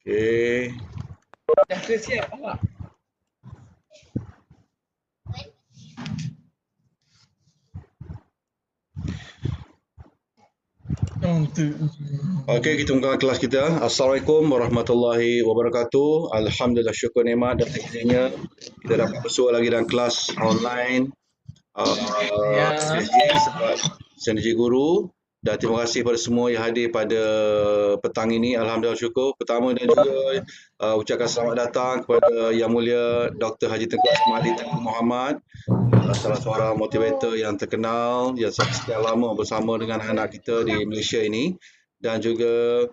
Okey. Dah ke siap awak? Okey, kita mulakan kelas kita. Assalamualaikum warahmatullahi wabarakatuh. Alhamdulillah, syukur nikmat dan izinnya kita dapat bersua lagi dalam kelas online SSG sebab Sinergi Guru, dan terima kasih kepada semua yang hadir pada petang ini. Alhamdulillah syukur. Pertama dan juga ucapkan selamat datang kepada Yang Mulia Dr. Haji Tengku Asmadi Tengku Muhammad, salah seorang motivator yang terkenal yang sekian lama bersama dengan anak kita di Malaysia ini, dan juga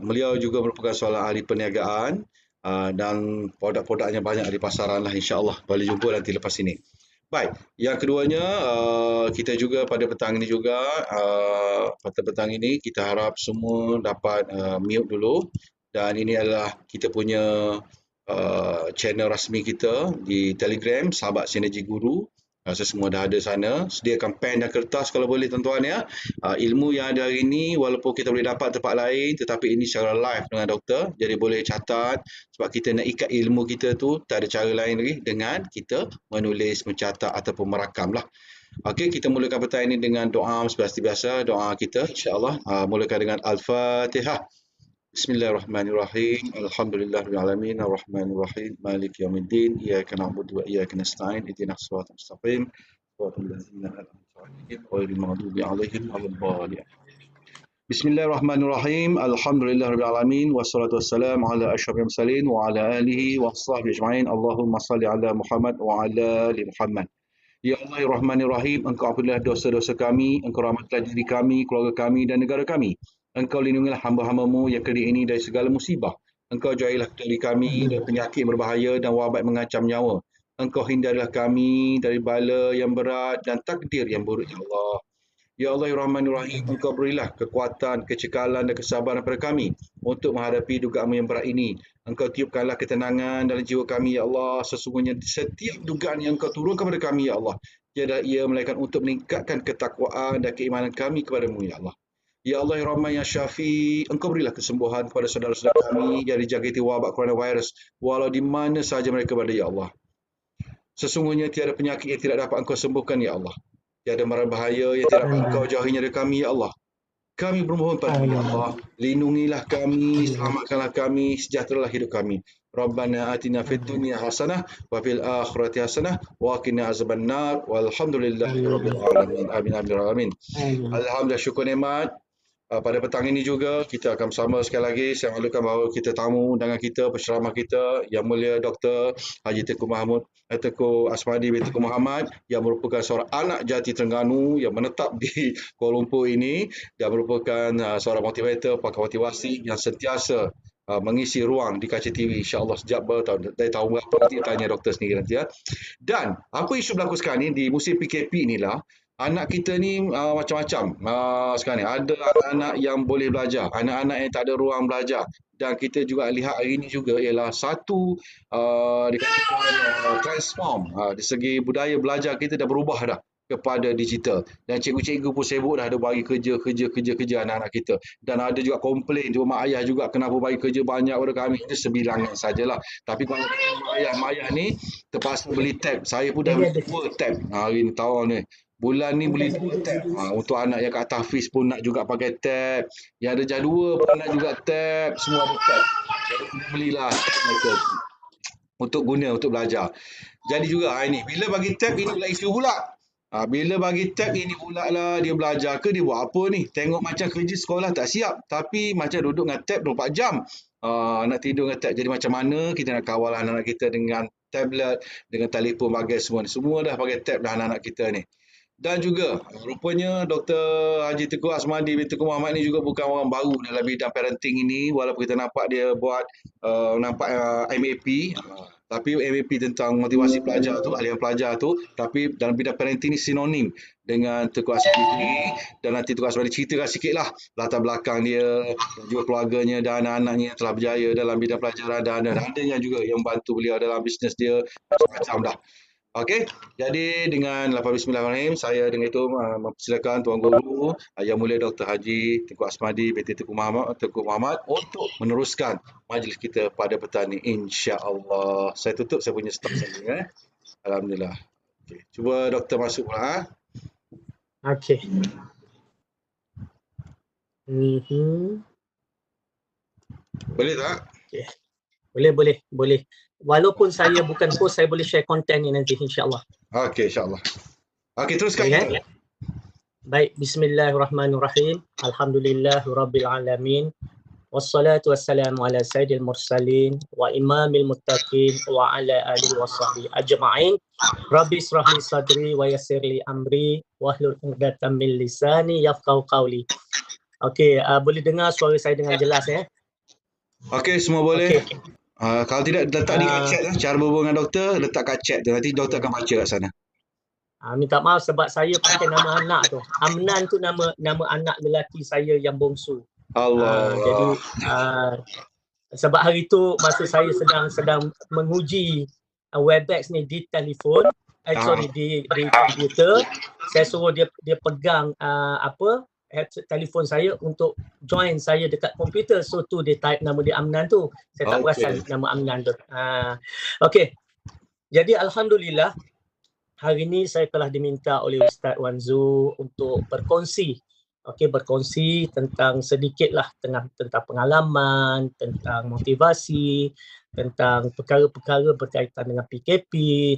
beliau juga merupakan seorang ahli perniagaan, dan produk-produknya banyak di pasaran lah, insya-Allah boleh jumpa nanti lepas ini. Baik, yang keduanya kita juga pada petang ini juga pada petang ini kita harap semua dapat mute dulu, dan ini adalah kita punya channel rasmi kita di Telegram Sahabat Sinergi Guru. Rasa semua dah ada sana. Sediakan pen dan kertas kalau boleh tuan-tuan ya. Ilmu yang ada hari ini walaupun kita boleh dapat tempat lain, tetapi ini secara live dengan doktor. Jadi boleh catat sebab kita nak ikat ilmu kita tu tak ada cara lain lagi dengan kita menulis, mencatat ataupun merakam lah. Okey, kita mulakan petang ini dengan doa seperti biasa. Doa kita insya-Allah mulakan dengan Al-Fatihah. Bismillahirrahmanirrahim. Alhamdulillahirabbil alamin arrahmanir rahim maliki yaumiddin iyyaka na'budu wa iyyaka nasta'in ihdinas siratal mustaqim siratal ladzina an'amta 'alaihim ghairil maghdubi 'alaihim waladdallin. Bismillahirrahmanirrahim. Alhamdulillahirabbil alamin wassalatu wassalamu ala asyrafil mursalin wa ala alihi washabbihi ajma'in. Allahumma shalli ala Muhammad wa ala ali Muhammad. Ya Allah, ya Rahman, ya Rahim, Engkau ampunilah dosa-dosa kami, Engkau rahmatlah diri kami, keluarga kami dan negara kami. Engkau lindungilah hamba-hambamu yang kini ini dari segala musibah. Engkau jauhilah dari kami dari penyakit berbahaya dan wabak mengancam nyawa. Engkau hindarilah kami dari bala yang berat dan takdir yang buruk, ya Allah. Ya Allah, ya Rahman, ya Rahim, Engkau berilah kekuatan, kecekalan dan kesabaran kepada kami untuk menghadapi dugaanmu yang berat ini. Engkau tiupkanlah ketenangan dalam jiwa kami, ya Allah. Sesungguhnya setiap dugaan yang Engkau turunkan kepada kami, ya Allah, tiada ia melainkan untuk meningkatkan ketakwaan dan keimanan kami kepadamu, ya Allah. Ya Allah, ya Rahman, ya Syafi, Engkau berilah kesembuhan kepada saudara-saudara kami yang dijangkiti wabak coronavirus, walau di mana sahaja mereka berada, ya Allah. Sesungguhnya tiada penyakit yang tidak dapat Engkau sembuhkan, ya Allah. Tiada mara bahaya yang tidak dapat Engkau jauhinya dari kami, ya Allah. Kami bermohon padamu, ya Allah. Lindungilah kami, selamatkanlah kami, sejahteralah hidup kami. Rabbana atina fid dunya hasanah wa fil akhirati hasanah wa qina azabannar walhamdulillahi rabbil alamin. Amin amin alamin. Alhamdulillah, syukur nikmat. Pada petang ini juga kita akan bersama sekali lagi. Saya maklumkan bahawa kita tamu undangan kita, penceramah kita Yang Mulia Dr. Haji Tengku Asmadi bin Tengku Muhammad, yang merupakan seorang anak jati Terengganu yang menetap di Kuala Lumpur ini dan merupakan seorang motivator, pakar motivasi yang sentiasa mengisi ruang di kaca TV, insya-Allah sejak bertahun dari tahun berapa nanti tanya doktor sendiri nanti ya. Dan apa isu berlaku sekarang ni di musim PKP inilah, anak kita ni macam-macam sekarang ni. Ada anak-anak yang boleh belajar, anak-anak yang tak ada ruang belajar. Dan kita juga lihat hari ini juga ialah satu dikatakan transform di segi budaya belajar kita dah berubah dah kepada digital. Dan cikgu-cikgu pun sibuk dah ada bagi kerja anak-anak kita. Dan ada juga komplain juga mak ayah juga kenapa bagi kerja banyak pada kami. Itu sebilangan sajalah. Tapi kalau mak ayah ni terpaksa beli tab. Saya pun dah beli 2 tab hari ni tahun ni. Bulan ni beli 2 tab. Untuk anak yang kat tahfiz pun nak juga pakai tab. Yang ada jadual pun nak juga tab. Semua ada tab. Jadi belilah mereka untuk guna, untuk belajar. Jadi juga hari ni, bila bagi tab ini pula isu pula. Bila bagi tab ini pula lah dia belajar ke dia buat apa ni. Tengok macam kerja sekolah tak siap. Tapi macam duduk dengan tab 24 jam. Nak tidur dengan tab. Jadi macam mana kita nak kawal anak-anak kita dengan tablet, dengan telefon bagai semua ni. Semua dah pakai tab dah anak-anak kita ni. Dan juga rupanya Dr. Haji Tengku Asmadi bin Tengku Muhammad ni juga bukan orang baru dalam bidang parenting ini, walaupun kita nampak dia buat MAP, tapi MAP tentang motivasi pelajar tu, aliran pelajar tu, tapi dalam bidang parenting ni sinonim dengan Tengku Asmadi sendiri. Dan nanti Tengku Asmadi ceritakan sikitlah latar belakang dia dan juga keluarganya dan anak-anaknya yang telah berjaya dalam bidang pelajaran, dan ada yang juga yang membantu beliau dalam bisnes dia, macam-macam dah. Okey, jadi dengan lafaz bismillahirrahmanirrahim, saya dengan itu mempersilakan Tuan Guru Yang Mulia Dr. Haji Tengku Asmadi binti Tengku Muhammad untuk meneruskan majlis kita pada petang ini, insya-Allah. Saya tutup saya punya stok saya. Alhamdulillah. Okey, cuba doktor masuk pula. Okey. Boleh tak? Okay. Boleh. Walaupun saya bukan host, saya boleh share konten ni nanti, insya-Allah. Okey, insya-Allah. Okey, teruskan. Okay, baik, bismillahirrahmanirrahim. Alhamdulillahirabbil alamin. Wassalatu wassalamu ala sayyidil mursalin wa imamil muttaqin wa ala alihi washabbihi ajma'in. Rabbi israh li sadri wa yassir li amri wahlul 'uqdatam min lisani yafqahu qawli. Okey, boleh dengar suara saya dengan jelas ya? Okey, semua boleh. Okay. Kalau tidak, letak di chat lah. Cara berhubung dengan doktor, letak kat chat tu. Nanti doktor akan baca kat sana. Minta maaf sebab saya pakai nama anak tu. Amnan tu nama anak lelaki saya yang bongsu. Allah. Jadi sebab hari tu masa saya sedang menguji Webex ni di telefon, di komputer, saya suruh dia pegang telefon saya untuk join saya dekat komputer. So tu dia type nama dia Amnan tu. Saya tak perasan nama Amnan tu. Okey. Jadi alhamdulillah hari ini saya telah diminta oleh Ustaz Wan Zu untuk berkongsi tentang sedikitlah tentang pengalaman, tentang motivasi, tentang perkara-perkara berkaitan dengan PKP,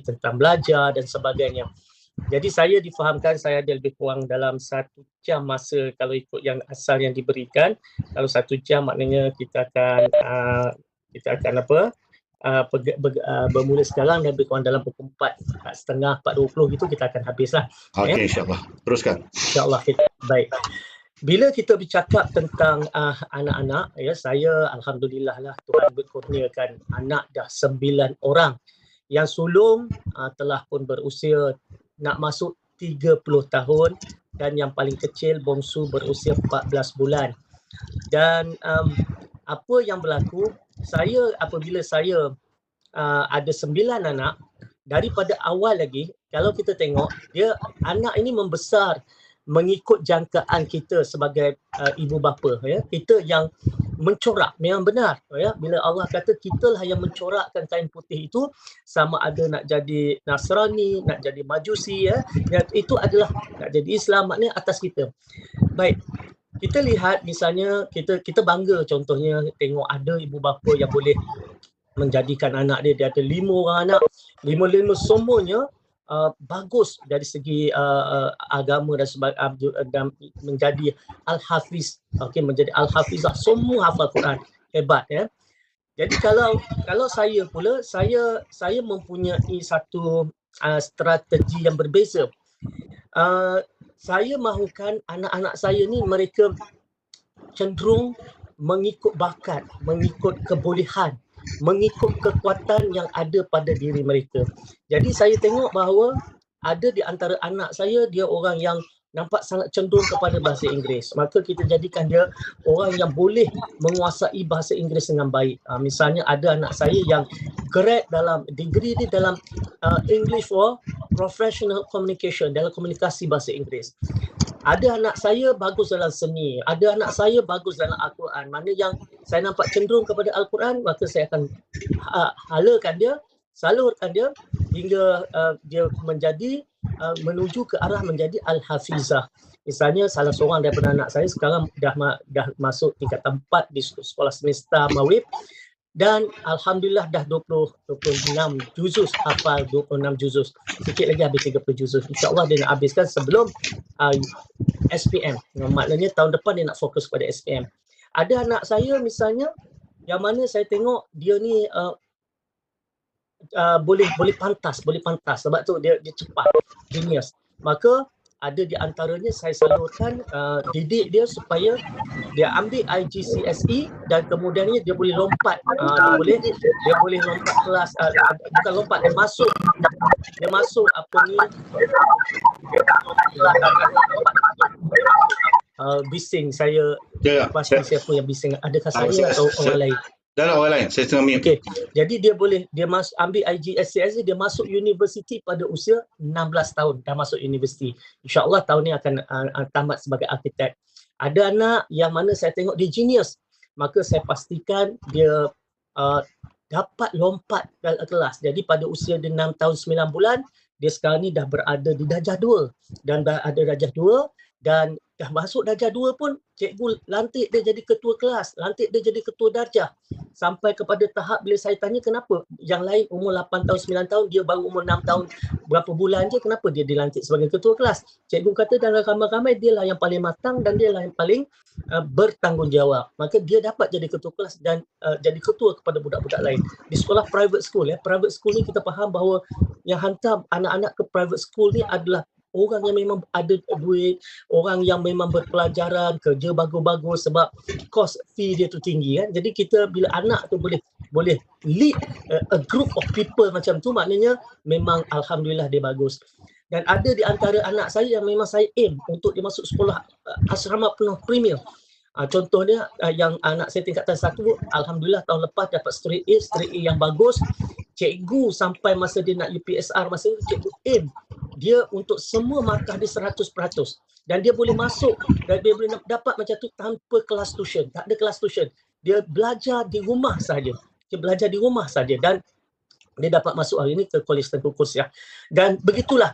tentang belajar dan sebagainya. Jadi saya difahamkan saya ada lebih kurang dalam 1 jam masa kalau ikut yang asal yang diberikan. Kalau 1 jam maknanya kita akan bermula sekarang dan lebih kurang dalam pukul 4.30, 4.20 gitu kita akan habislah. Okey, insya-Allah. Teruskan. Insya-Allah. Baik. Bila kita bercakap tentang anak-anak, ya, saya alhamdulillah lah Tuhan berkurniakan anak dah 9 orang. Yang sulung telah pun berusia nak masuk 30 tahun dan yang paling kecil bongsu berusia 14 bulan. Dan apa yang berlaku, apabila saya ada 9 anak, daripada awal lagi kalau kita tengok dia anak ini membesar mengikut jangkaan kita sebagai ibu bapa, ya. Kita yang mencorak, memang benar, ya. Bila Allah kata kitalah yang mencorakkan kain putih itu, sama ada nak jadi Nasrani, nak jadi Majusi, ya. Itu adalah nak jadi Islam, maknanya atas kita. Baik. Kita lihat misalnya kita bangga contohnya tengok ada ibu bapa yang boleh menjadikan anak dia ada 5 orang anak, 5 semuanya bagus dari segi agama dan menjadi al-hafiz, menjadi al-hafizah, semua hafal Quran, hebat, ya. Jadi kalau saya pula saya mempunyai satu strategi yang berbeza. Saya mahukan anak-anak saya ni mereka cenderung mengikut bakat, mengikut kebolehan, mengikut kekuatan yang ada pada diri mereka. Jadi saya tengok bahawa ada di antara anak saya, dia orang yang nampak sangat cenderung kepada bahasa Inggeris. Maka kita jadikan dia orang yang boleh menguasai bahasa Inggeris dengan baik. Misalnya ada anak saya yang grad dalam degree dia dalam English for Professional Communication, dalam komunikasi bahasa Inggeris. Ada anak saya bagus dalam seni, ada anak saya bagus dalam Al-Quran. Mana yang saya nampak cenderung kepada Al-Quran, maka saya akan halakan dia, salurkan dia hingga dia menjadi menuju ke arah menjadi Al-Hafizah. Misalnya salah seorang daripada anak saya sekarang dah masuk tingkatan 4 di sekolah semesta Mawib dan alhamdulillah dah 26 juzuz, hafal 26 juzuz. Sikit lagi habis 30 juzuz. InsyaAllah dia nak habiskan sebelum SPM. Maknanya tahun depan dia nak fokus pada SPM. Ada anak saya misalnya yang mana saya tengok dia ni boleh pantas sebab tu dia cepat, genius. Maka ada di antaranya saya salurkan didik dia supaya dia ambil IGCSE dan kemudiannya dia boleh lompat, dia boleh lompat kelas, bukan lompat, dia masuk apa ni, bising saya pasti siapa yang bising, adakah saya atau orang lain? Dah lah orang lain, saya tengah mute. Okey. Jadi dia ambil IGCSE, dia masuk universiti pada usia 16 tahun, dah masuk universiti. InsyaAllah tahun ni akan tamat sebagai arkitek. Ada anak yang mana saya tengok dia genius, maka saya pastikan dia dapat lompat dalam kelas. Jadi pada usia dia 6 tahun 9 bulan, dia sekarang ni dah berada di darjah 2 dan dah ada darjah 2 dan dah masuk darjah 2 pun cikgu lantik dia jadi ketua kelas, lantik dia jadi ketua darjah. Sampai kepada tahap bila saya tanya kenapa yang lain umur 8 tahun 9 tahun, dia baru umur 6 tahun berapa bulan je, kenapa dia dilantik sebagai ketua kelas? Cikgu kata dalam ramai-ramai dia lah yang paling matang dan dia lah yang paling bertanggungjawab. Maka dia dapat jadi ketua kelas dan jadi ketua kepada budak-budak lain. Di sekolah private school, private school ni kita faham bahawa yang hantar anak-anak ke private school ni adalah orang yang memang ada duit, orang yang memang berpelajaran, kerja bagus-bagus sebab cost fee dia tu tinggi kan. Jadi kita bila anak tu boleh lead a group of people macam tu, maknanya memang alhamdulillah dia bagus. Dan ada di antara anak saya yang memang saya aim untuk dia masuk sekolah asrama penuh premier. Contohnya yang anak saya tingkatan 1, alhamdulillah tahun lepas dapat straight A yang bagus. Cikgu sampai masa dia nak UPSR masa itu, cikgu aim dia untuk semua markah dia 100%. Dan dia boleh masuk dan dia boleh dapat macam tu tanpa kelas tuition. Tak ada kelas tuition. Dia belajar di rumah saja. Dia belajar di rumah saja dan dia dapat masuk hari ini ke Kolej Tengku Kursiah. Dan begitulah.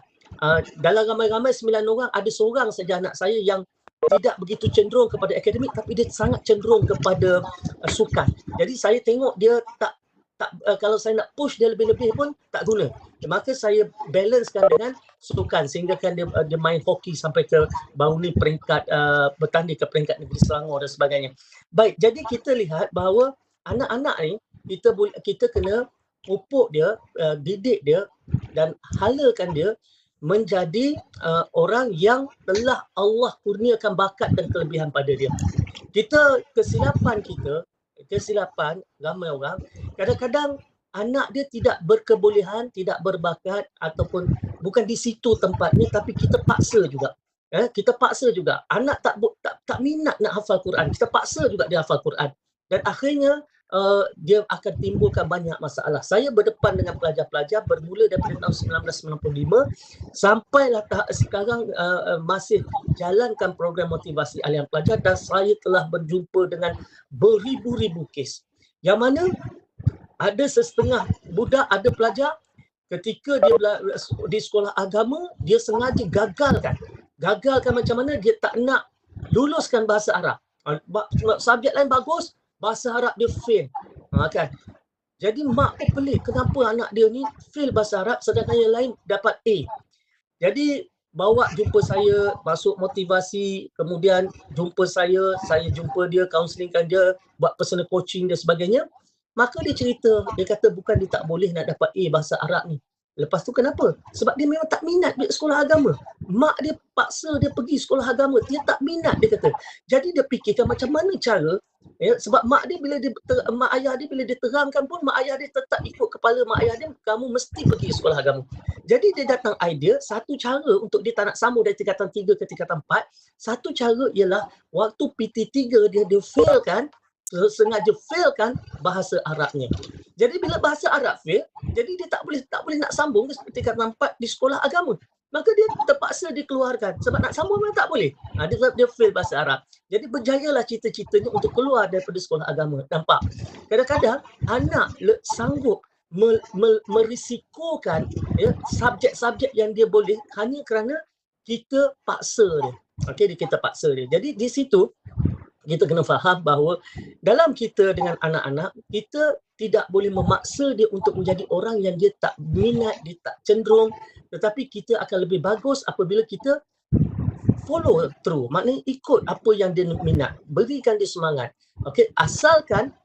Dalam ramai-ramai 9 orang, ada seorang saja anak saya yang tidak begitu cenderung kepada akademik tapi dia sangat cenderung kepada sukan. Jadi saya tengok dia tak kalau saya nak push dia lebih-lebih pun tak guna. Maka saya balancekan dengan sukan sehingga kan dia main hoki sampai ke baru ni peringkat bertanding ke peringkat negeri Selangor dan sebagainya. Baik, jadi kita lihat bahawa anak-anak ni kita kena pupuk dia, didik dia dan halakan dia menjadi orang yang telah Allah kurniakan bakat dan kelebihan pada dia. Kesilapan ramai orang, kadang-kadang anak dia tidak berkebolehan, tidak berbakat ataupun bukan di situ tempatnya tapi kita paksa juga. Kita paksa juga. Anak tak minat nak hafal Quran, kita paksa juga dia hafal Quran. Dan akhirnya dia akan timbulkan banyak masalah. Saya berdepan dengan pelajar-pelajar bermula daripada tahun 1995 sampailah tahap sekarang masih jalankan program motivasi alian pelajar dan saya telah berjumpa dengan beribu-ribu kes. Yang mana ada setengah budak, ada pelajar ketika dia di sekolah agama, dia sengaja gagalkan macam mana dia tak nak luluskan bahasa Arab. Subjek lain bagus, bahasa Arab dia fail. Kan? Jadi mak pun pelik, kenapa anak dia ni fail bahasa Arab sedangkan yang lain dapat A. Jadi bawa jumpa saya, masuk motivasi, kemudian jumpa saya jumpa dia, counselingkan dia, buat personal coaching dan sebagainya. Maka dia cerita, dia kata bukan dia tak boleh nak dapat A bahasa Arab ni. Lepas tu kenapa? Sebab dia memang tak minat di sekolah agama. Mak dia paksa dia pergi sekolah agama, dia tak minat dia kata. Jadi dia fikirkan macam mana cara, sebab mak ayah dia bila dia terangkan pun mak ayah dia tetap ikut kepala mak ayah dia, kamu mesti pergi sekolah agama. Jadi dia datang idea, satu cara untuk dia tak nak sambung dari tingkatan 3 ke tingkatan 4, satu cara ialah waktu PT3 dia failkan, sengaja failkan bahasa Arabnya. Jadi bila bahasa Arab fail, jadi dia tak boleh nak sambung ke tingkatan 4 di sekolah agama. Maka dia terpaksa dikeluarkan sebab nak sambung memang tak boleh. Dia fail bahasa Arab. Jadi berjayalah cita-citanya untuk keluar daripada sekolah agama. Nampak? Kadang-kadang anak sanggup merisikokan subjek-subjek yang dia boleh hanya kerana kita paksa dia. Okey, kita paksa dia. Jadi di situ kita kena faham bahawa dalam kita dengan anak-anak, kita tidak boleh memaksa dia untuk menjadi orang yang dia tak minat, dia tak cenderung, tetapi kita akan lebih bagus apabila kita follow through, maknanya ikut apa yang dia minat, berikan dia semangat. Okey, asalkan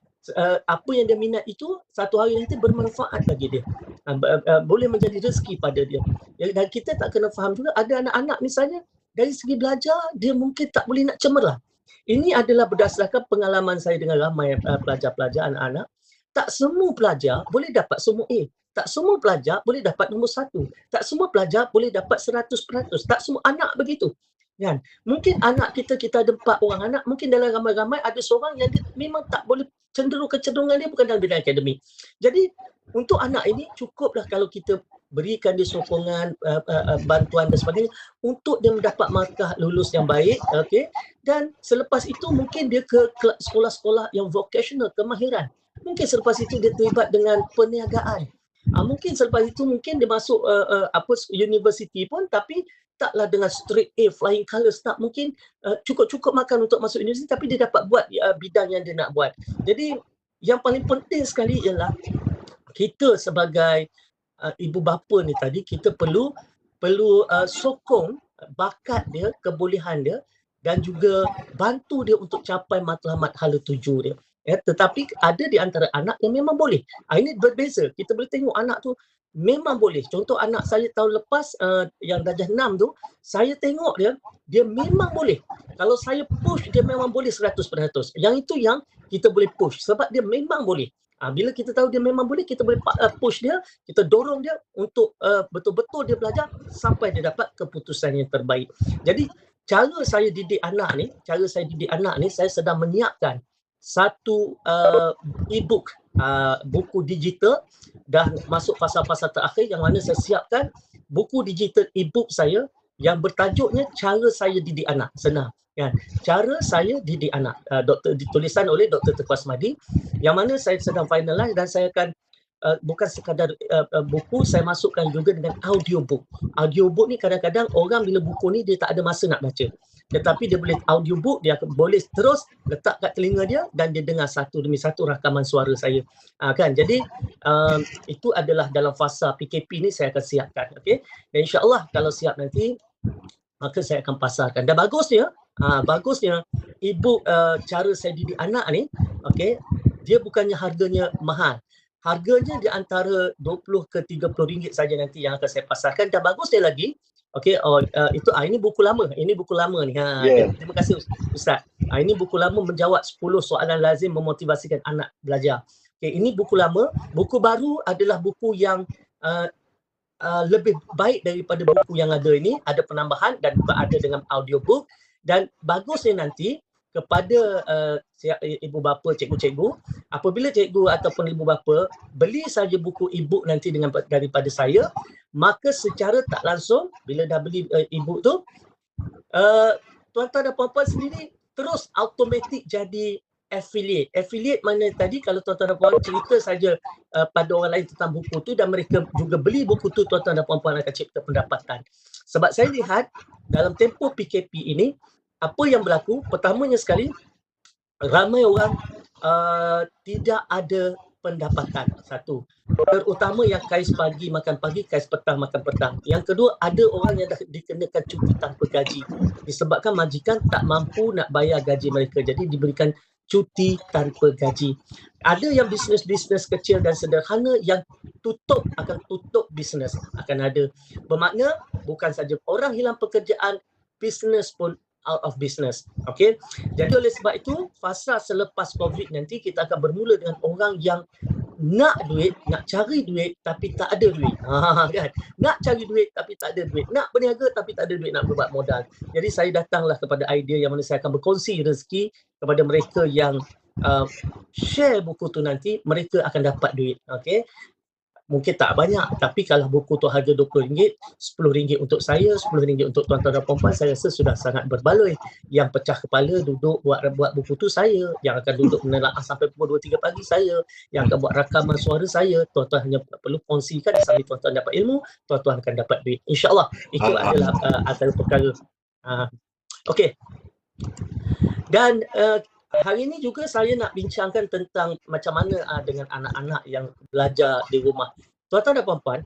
apa yang dia minat itu satu hari nanti bermanfaat bagi dia, boleh menjadi rezeki pada dia. Dan kita tak kena faham juga ada anak-anak misalnya dari segi belajar dia mungkin tak boleh nak cemerlang. Ini adalah berdasarkan pengalaman saya dengan ramai pelajar-pelajar anak-anak. Tak semua pelajar boleh dapat semua A. Tak semua pelajar boleh dapat nombor 1. Tak semua pelajar boleh dapat 100%. Tak semua anak begitu. Kan? Mungkin anak kita ada 4 orang anak, mungkin dalam ramai-ramai ada seorang yang dia memang tak boleh, kecenderungan dia bukan dalam bidang akademik. Jadi untuk anak ini cukuplah kalau kita berikan dia sokongan, bantuan dan sebagainya untuk dia mendapat markah lulus yang baik, okey. Dan selepas itu mungkin dia ke sekolah-sekolah yang vocational, kemahiran. Mungkin selepas itu dia terlibat dengan perniagaan. Mungkin selepas itu mungkin dia masuk universiti pun, tapi taklah dengan straight A, flying colours, tak. Mungkin cukup-cukup makan untuk masuk universiti, tapi dia dapat buat bidang yang dia nak buat. Jadi yang paling penting sekali ialah kita sebagai ibu bapa ni tadi, kita perlu sokong bakat dia, kebolehan dia, dan juga bantu dia untuk capai matlamat hala tuju dia. Tetapi ada di antara anak yang memang boleh. Ini berbeza. Kita boleh tengok anak tu memang boleh. Contoh anak saya tahun lepas yang darjah 6 tu, saya tengok dia memang boleh. Kalau saya push, dia memang boleh 100%. Yang itu yang kita boleh push sebab dia memang boleh. Bila kita tahu dia memang boleh, kita boleh push dia, kita dorong dia untuk betul-betul dia belajar sampai dia dapat keputusan yang terbaik. Jadi cara saya didik anak ni, saya sedang menyiapkan satu e-book, buku digital, dah masuk fasa-fasa terakhir yang mana saya siapkan buku digital e-book saya yang bertajuknya Cara Saya Didik Anak. Senang. Kan? Cara Saya Didik Anak. Ditulisan oleh Dr. Teku Asmadi, yang mana saya sedang finalize, dan saya akan bukan sekadar buku, saya masukkan juga dengan audiobook. Audiobook ni kadang-kadang orang bila buku ni dia tak ada masa nak baca. Tetapi dia boleh audiobook, dia boleh terus letak kat telinga dia dan dia dengar satu demi satu rakaman suara saya. Kan? Jadi itu adalah dalam fasa PKP ni saya akan siapkan. Okay? Dan insyaAllah kalau siap nanti, maka saya akan pasarkan. Dan bagusnya e-book Cara Saya Didik Anak ni, okay, dia bukannya harganya mahal. Harganya di antara 20 ke 30 ringgit saja nanti yang akan saya pasarkan. Dan bagusnya lagi, okey, ini buku lama. Ini buku lama ni. Terima kasih Ustaz. Ini buku lama menjawab 10 soalan lazim memotivasikan anak belajar. Okay, ini buku lama. Buku baru adalah buku yang lebih baik daripada buku yang ada ini. Ada penambahan dan ada dengan audiobook. Dan bagusnya nanti kepada ibu bapa, cikgu-cikgu, apabila cikgu ataupun ibu bapa beli saja buku e-book nanti daripada saya, maka secara tak langsung bila dah beli e-book tu, tuan-tuan dan puan-puan sendiri terus automatik jadi affiliate. Affiliate mana tadi, kalau tuan-tuan dan puan cerita saja pada orang lain tentang buku tu dan mereka juga beli buku tu, tuan-tuan dan puan-puan akan cipta pendapatan. Sebab saya lihat dalam tempoh PKP ini, apa yang berlaku, pertamanya sekali, ramai orang tidak ada pendapatan. Satu, terutama yang kais pagi makan pagi, kais petang makan petang. Yang kedua, ada orang yang dah dikenakan cuti tanpa gaji disebabkan majikan tak mampu nak bayar gaji mereka, jadi diberikan cuti tanpa gaji. Ada yang bisnes-bisnes kecil dan sederhana yang akan tutup bisnes, akan ada. Bermakna bukan saja orang hilang pekerjaan, bisnes pun out of business. Okay. Jadi oleh sebab itu, fasa selepas COVID nanti kita akan bermula dengan orang yang nak duit, nak cari duit tapi tak ada duit. Kan? Nak cari duit tapi tak ada duit. Nak berniaga tapi tak ada duit nak buat modal. Jadi saya datanglah kepada idea yang mana saya akan berkongsi rezeki kepada mereka yang share buku tu, nanti mereka akan dapat duit. Okay. Mungkin tak banyak, tapi kalau buku tu harga RM20, RM10 untuk saya, RM10 untuk tuan-tuan dan puan-puan, saya rasa sudah sangat berbaloi. Yang pecah kepala duduk buat buku tu saya, yang akan duduk menelaah sampai pukul 2-3 pagi saya, yang akan buat rakaman suara saya. Tuan-tuan hanya perlu kongsikan sambil tuan-tuan dapat ilmu, tuan-tuan akan dapat duit. InsyaAllah itu adalah antara perkara. Okey. Dan hari ini juga saya nak bincangkan tentang macam mana dengan anak-anak yang belajar di rumah. Tuan-tuan dan puan-puan,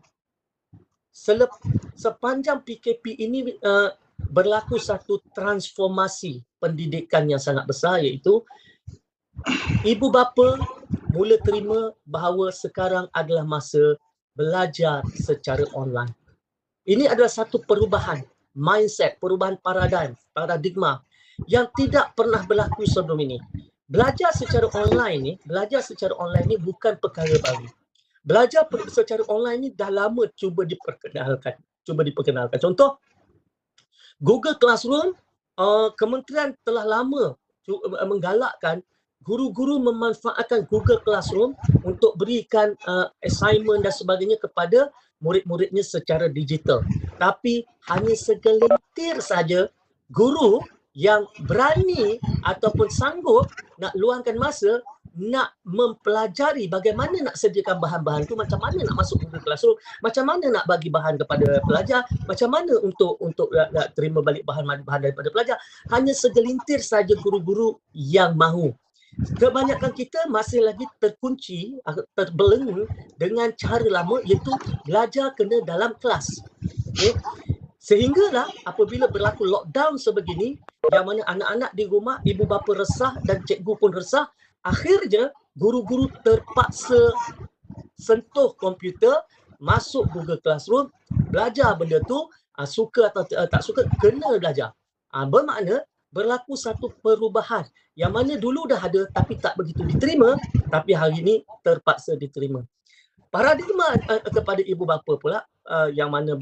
sepanjang PKP ini berlaku satu transformasi pendidikan yang sangat besar, iaitu ibu bapa mula terima bahawa sekarang adalah masa belajar secara online. Ini adalah satu perubahan mindset, perubahan paradigma yang tidak pernah berlaku sebelum ini. Belajar secara online ni bukan perkara baru. Belajar secara online ni dah lama cuba diperkenalkan. Contoh, Google Classroom, kementerian telah lama menggalakkan guru-guru memanfaatkan Google Classroom untuk berikan assignment dan sebagainya kepada murid-muridnya secara digital. Tapi hanya segelintir saja guru yang berani ataupun sanggup nak luangkan masa nak mempelajari bagaimana nak sediakan bahan-bahan tu, macam mana nak masuk Google Classroom, macam mana nak bagi bahan kepada pelajar, macam mana untuk nak terima balik bahan daripada pelajar. Hanya segelintir saja guru-guru yang mahu. Kebanyakan kita masih lagi terkunci, terbelenggu dengan cara lama, iaitu belajar kena dalam kelas. Okay? Sehinggalah apabila berlaku lockdown sebegini, yang mana anak-anak di rumah, ibu bapa resah dan cikgu pun resah, akhirnya guru-guru terpaksa sentuh komputer, masuk Google Classroom, belajar benda tu, suka atau tak suka, kena belajar. Bermakna berlaku satu perubahan yang mana dulu dah ada tapi tak begitu diterima, tapi hari ini terpaksa diterima. Paradigma kepada ibu bapa pula, yang mana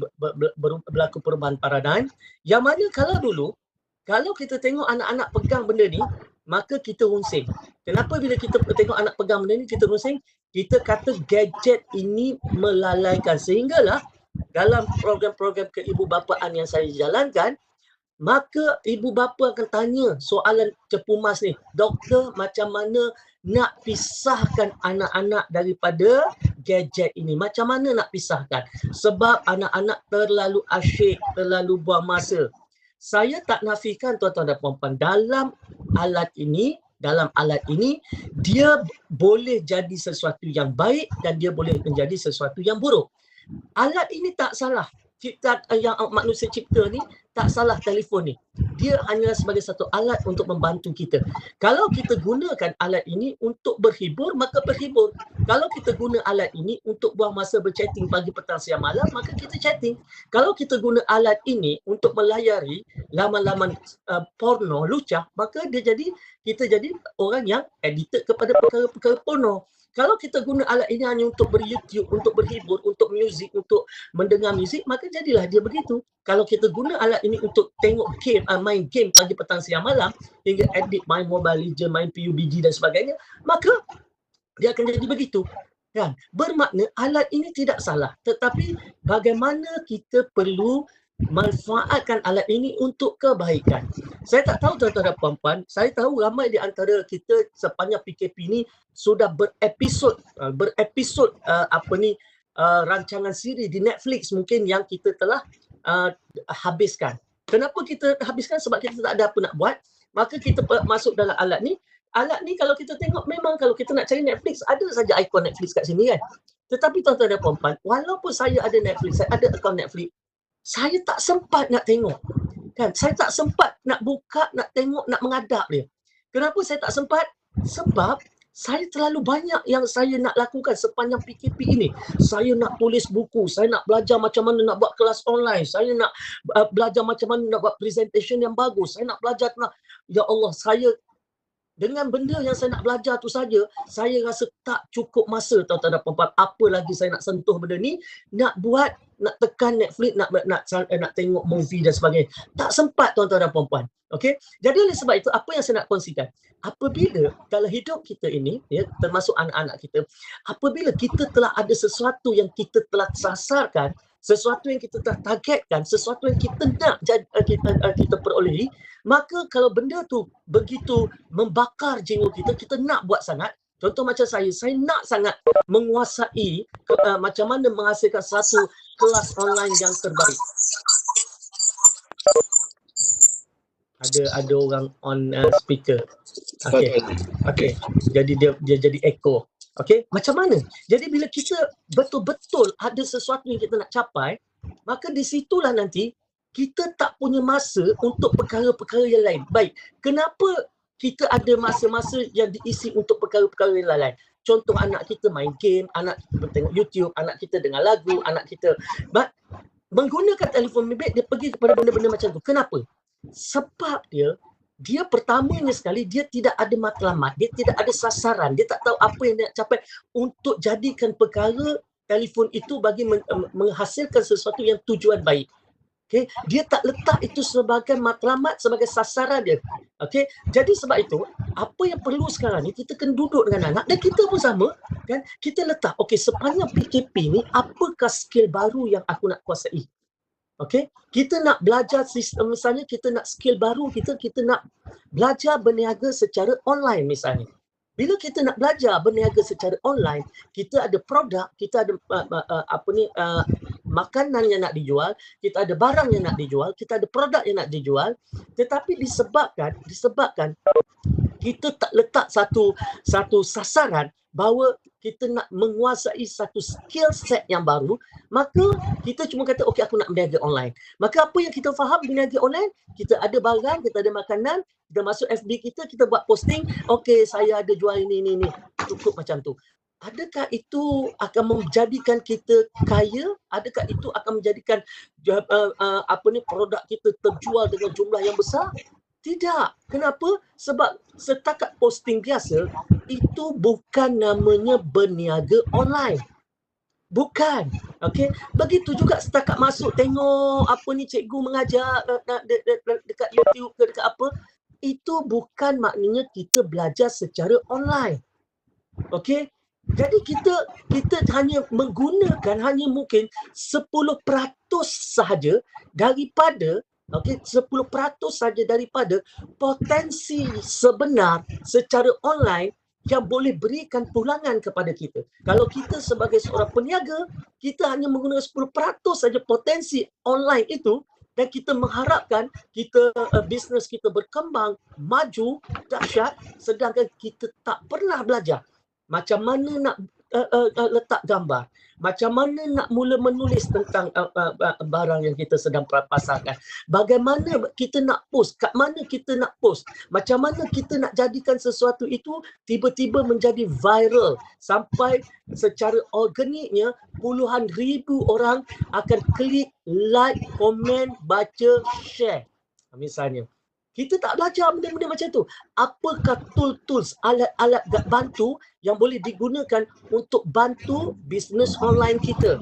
berlaku perubahan paradigma, yang mana kalau dulu, kalau kita tengok anak-anak pegang benda ni, maka kita runsing. Kenapa bila kita tengok anak pegang benda ni, kita runsing? Kita kata gadget ini melalaikan. Sehinggalah dalam program-program keibubapaan yang saya jalankan, maka ibu bapa akan tanya soalan cepu mas ni, doktor, macam mana nak pisahkan anak-anak daripada gadget ini? Macam mana nak pisahkan? Sebab anak-anak terlalu asyik, terlalu buang masa. Saya tak nafikan tuan-tuan dan puan-puan, dalam alat ini dia boleh jadi sesuatu yang baik dan dia boleh menjadi sesuatu yang buruk. Alat ini tak salah. Yang manusia cipta ni tak salah telefon ni. Dia hanya sebagai satu alat untuk membantu kita. Kalau kita gunakan alat ini untuk berhibur, maka berhibur. Kalau kita guna alat ini untuk buang masa berchatting pagi, petang, siang, malam, maka kita chatting. Kalau kita guna alat ini untuk melayari laman-laman porno, lucah, maka kita jadi orang yang addicted kepada perkara-perkara porno. Kalau kita guna alat ini hanya untuk ber-YouTube, untuk berhibur, untuk muzik, untuk mendengar muzik, maka jadilah dia begitu. Kalau kita guna alat ini untuk tengok game, main game pagi, petang, siang, malam, hingga addict main Mobile Legends, main PUBG dan sebagainya, maka dia akan jadi begitu. Kan? Bermakna alat ini tidak salah, tetapi bagaimana kita perlu manfaatkan alat ini untuk kebaikan. Saya tak tahu tuan-tuan dan puan-puan, saya tahu ramai di antara kita sepanjang PKP ni sudah berepisod rancangan siri di Netflix mungkin yang kita telah habiskan. Kenapa kita habiskan? Sebab kita tak ada apa nak buat, maka kita masuk dalam alat ni. Alat ni kalau kita tengok, memang kalau kita nak cari Netflix, ada saja ikon Netflix kat sini kan. Tetapi tuan-tuan dan puan-puan, walaupun saya ada Netflix, saya ada akaun Netflix, saya tak sempat nak tengok. Kan? Saya tak sempat nak buka, nak tengok, nak mengadap dia. Kenapa saya tak sempat? Sebab saya terlalu banyak yang saya nak lakukan sepanjang PKP ini. Saya nak tulis buku, saya nak belajar macam mana nak buat kelas online, saya nak belajar macam mana nak buat presentation yang bagus, saya nak belajar tentang, ya Allah, saya dengan benda yang saya nak belajar tu saja, saya rasa tak cukup masa tuan-tuan dan puan-puan. Apa lagi saya nak sentuh benda ni, nak buat, nak tekan Netflix, nak tengok movie dan sebagainya. Tak sempat tuan-tuan dan puan-puan. Okey? Jadi oleh sebab itu, apa yang saya nak kongsikan, apabila dalam hidup kita ini, ya, termasuk anak-anak kita, apabila kita telah ada sesuatu yang kita telah sasarkan, sesuatu yang kita telah targetkan, sesuatu yang kita nak kita perolehi, maka kalau benda tu begitu membakar jiwa kita, kita nak buat sangat. Contoh macam saya nak sangat menguasai macam mana menghasilkan satu kelas online yang terbaik. Ada orang on speaker. Okey. Jadi dia jadi echo. Okey, macam mana? Jadi bila kita betul-betul ada sesuatu yang kita nak capai, maka di situlah nanti kita tak punya masa untuk perkara-perkara yang lain. Baik, kenapa kita ada masa-masa yang diisi untuk perkara-perkara yang lain? Contoh anak kita main game, anak kita tengok YouTube, anak kita dengar lagu, anak kita menggunakan telefon bimbit, dia pergi kepada benda-benda macam tu. Kenapa? Sebab dia pertamanya sekali, dia tidak ada matlamat, dia tidak ada sasaran, dia tak tahu apa yang dia nak capai untuk jadikan perkara telefon itu bagi menghasilkan sesuatu yang tujuan baik. Okay, dia tak letak itu sebagai matlamat, sebagai sasaran dia. Okay, jadi sebab itu apa yang perlu sekarang ni, kita kena duduk dengan anak dan kita pun sama kan, kita letak okay, sepanjang PKP ni apakah skill baru yang aku nak kuasai. Okay, kita nak belajar sistem, misalnya kita nak skill baru, kita nak belajar berniaga secara online misalnya. Bila kita nak belajar berniaga secara online, kita ada produk, kita ada makanan yang nak dijual, kita ada barang yang nak dijual, kita ada produk yang nak dijual, tetapi disebabkan kita tak letak satu sasaran bahawa kita nak menguasai satu skill set yang baru, maka kita cuma kata okey aku nak berniaga online. Maka apa yang kita faham berniaga online, kita ada barang, kita ada makanan, kita masuk FB kita buat posting, okey saya ada jual ini. Cukup macam tu. Adakah itu akan menjadikan kita kaya? Adakah itu akan menjadikan produk kita terjual dengan jumlah yang besar? Tidak. Kenapa? Sebab setakat posting biasa, itu bukan namanya berniaga online. Bukan. Okey. Begitu juga setakat masuk tengok cikgu mengajar dekat YouTube ke dekat apa, itu bukan maknanya kita belajar secara online. Okey. Jadi kita hanya menggunakan hanya mungkin 10% sahaja daripada 10% saja daripada potensi sebenar secara online yang boleh berikan pulangan kepada kita. Kalau kita sebagai seorang peniaga, kita hanya menggunakan 10% saja potensi online itu dan kita mengharapkan kita bisnes kita berkembang, maju, dahsyat, sedangkan kita tak pernah belajar macam mana nak letak gambar, macam mana nak mula menulis tentang barang yang kita sedang pasarkan, bagaimana kita nak post, kat mana kita nak post, macam mana kita nak jadikan sesuatu itu tiba-tiba menjadi viral sampai secara organiknya puluhan ribu orang akan klik, like, komen, baca, share misalnya. Kita tak belajar benda-benda macam tu. Apakah tools, alat-alat bantu yang boleh digunakan untuk bantu bisnes online kita?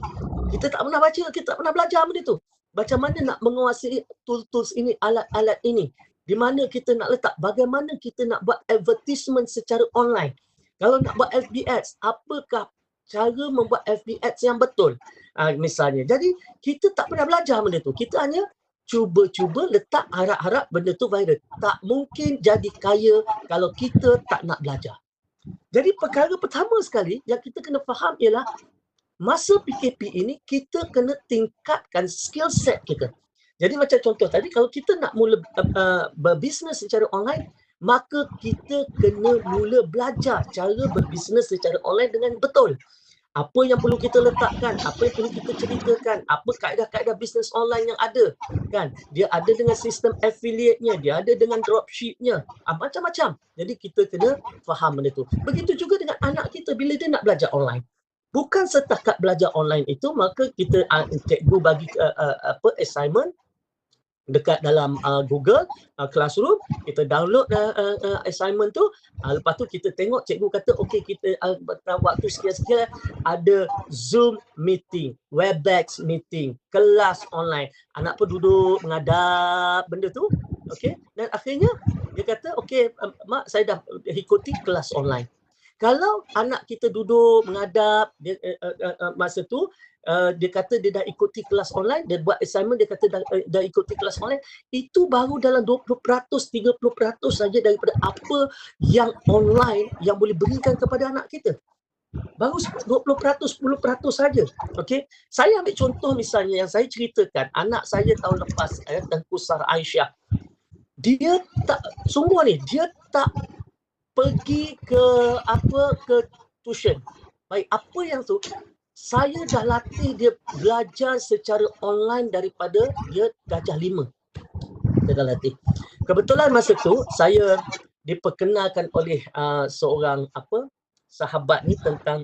Kita tak pernah baca, kita tak pernah belajar benda tu. Macam mana nak menguasai tools ini, alat-alat ini? Di mana kita nak letak? Bagaimana kita nak buat advertisement secara online? Kalau nak buat FB Ads, apakah cara membuat FB Ads yang betul? Misalnya. Jadi, kita tak pernah belajar benda tu. Kita hanya cuba-cuba letak harap-harap benda tu viral. Tak mungkin jadi kaya kalau kita tak nak belajar. Jadi perkara pertama sekali yang kita kena faham ialah masa PKP ini kita kena tingkatkan skill set kita. Jadi macam contoh tadi, kalau kita nak mula berbisnes secara online, maka kita kena mula belajar cara berbisnes secara online dengan betul. Apa yang perlu kita letakkan, apa yang perlu kita ceritakan, apa kaedah-kaedah bisnes online yang ada, kan? Dia ada dengan sistem affiliate-nya, dia ada dengan dropship-nya, macam-macam. Jadi kita kena faham benda tu. Begitu juga dengan anak kita bila dia nak belajar online. Bukan setakat belajar online itu, maka kita cikgu bagi assignment dekat dalam Google Classroom, kita download assignment tu, lepas tu kita tengok cikgu kata okey kita waktu sekian-sekian ada Zoom meeting, Webex meeting, kelas online. Anak pun duduk menghadap benda tu, okey, dan akhirnya dia kata okey mak saya dah ikuti kelas online. Kalau anak kita duduk menghadap dia, masa tu dia kata dia dah ikuti kelas online, dia buat assignment, dia kata dah ikuti kelas online, itu baru dalam 20%, 30% saja daripada apa yang online yang boleh berikan kepada anak kita. Baru 20%, 10% saja. Okey. Saya ambil contoh misalnya yang saya ceritakan, anak saya tahun lepas, Tengku Sarah Aisyah. Dia tak, sungguh ni, dia tak pergi ke tuition. Baik, apa yang tu? Saya dah latih dia belajar secara online daripada dia darjah 5. Saya dah latih. Kebetulan masa tu saya diperkenalkan oleh seorang sahabat ni tentang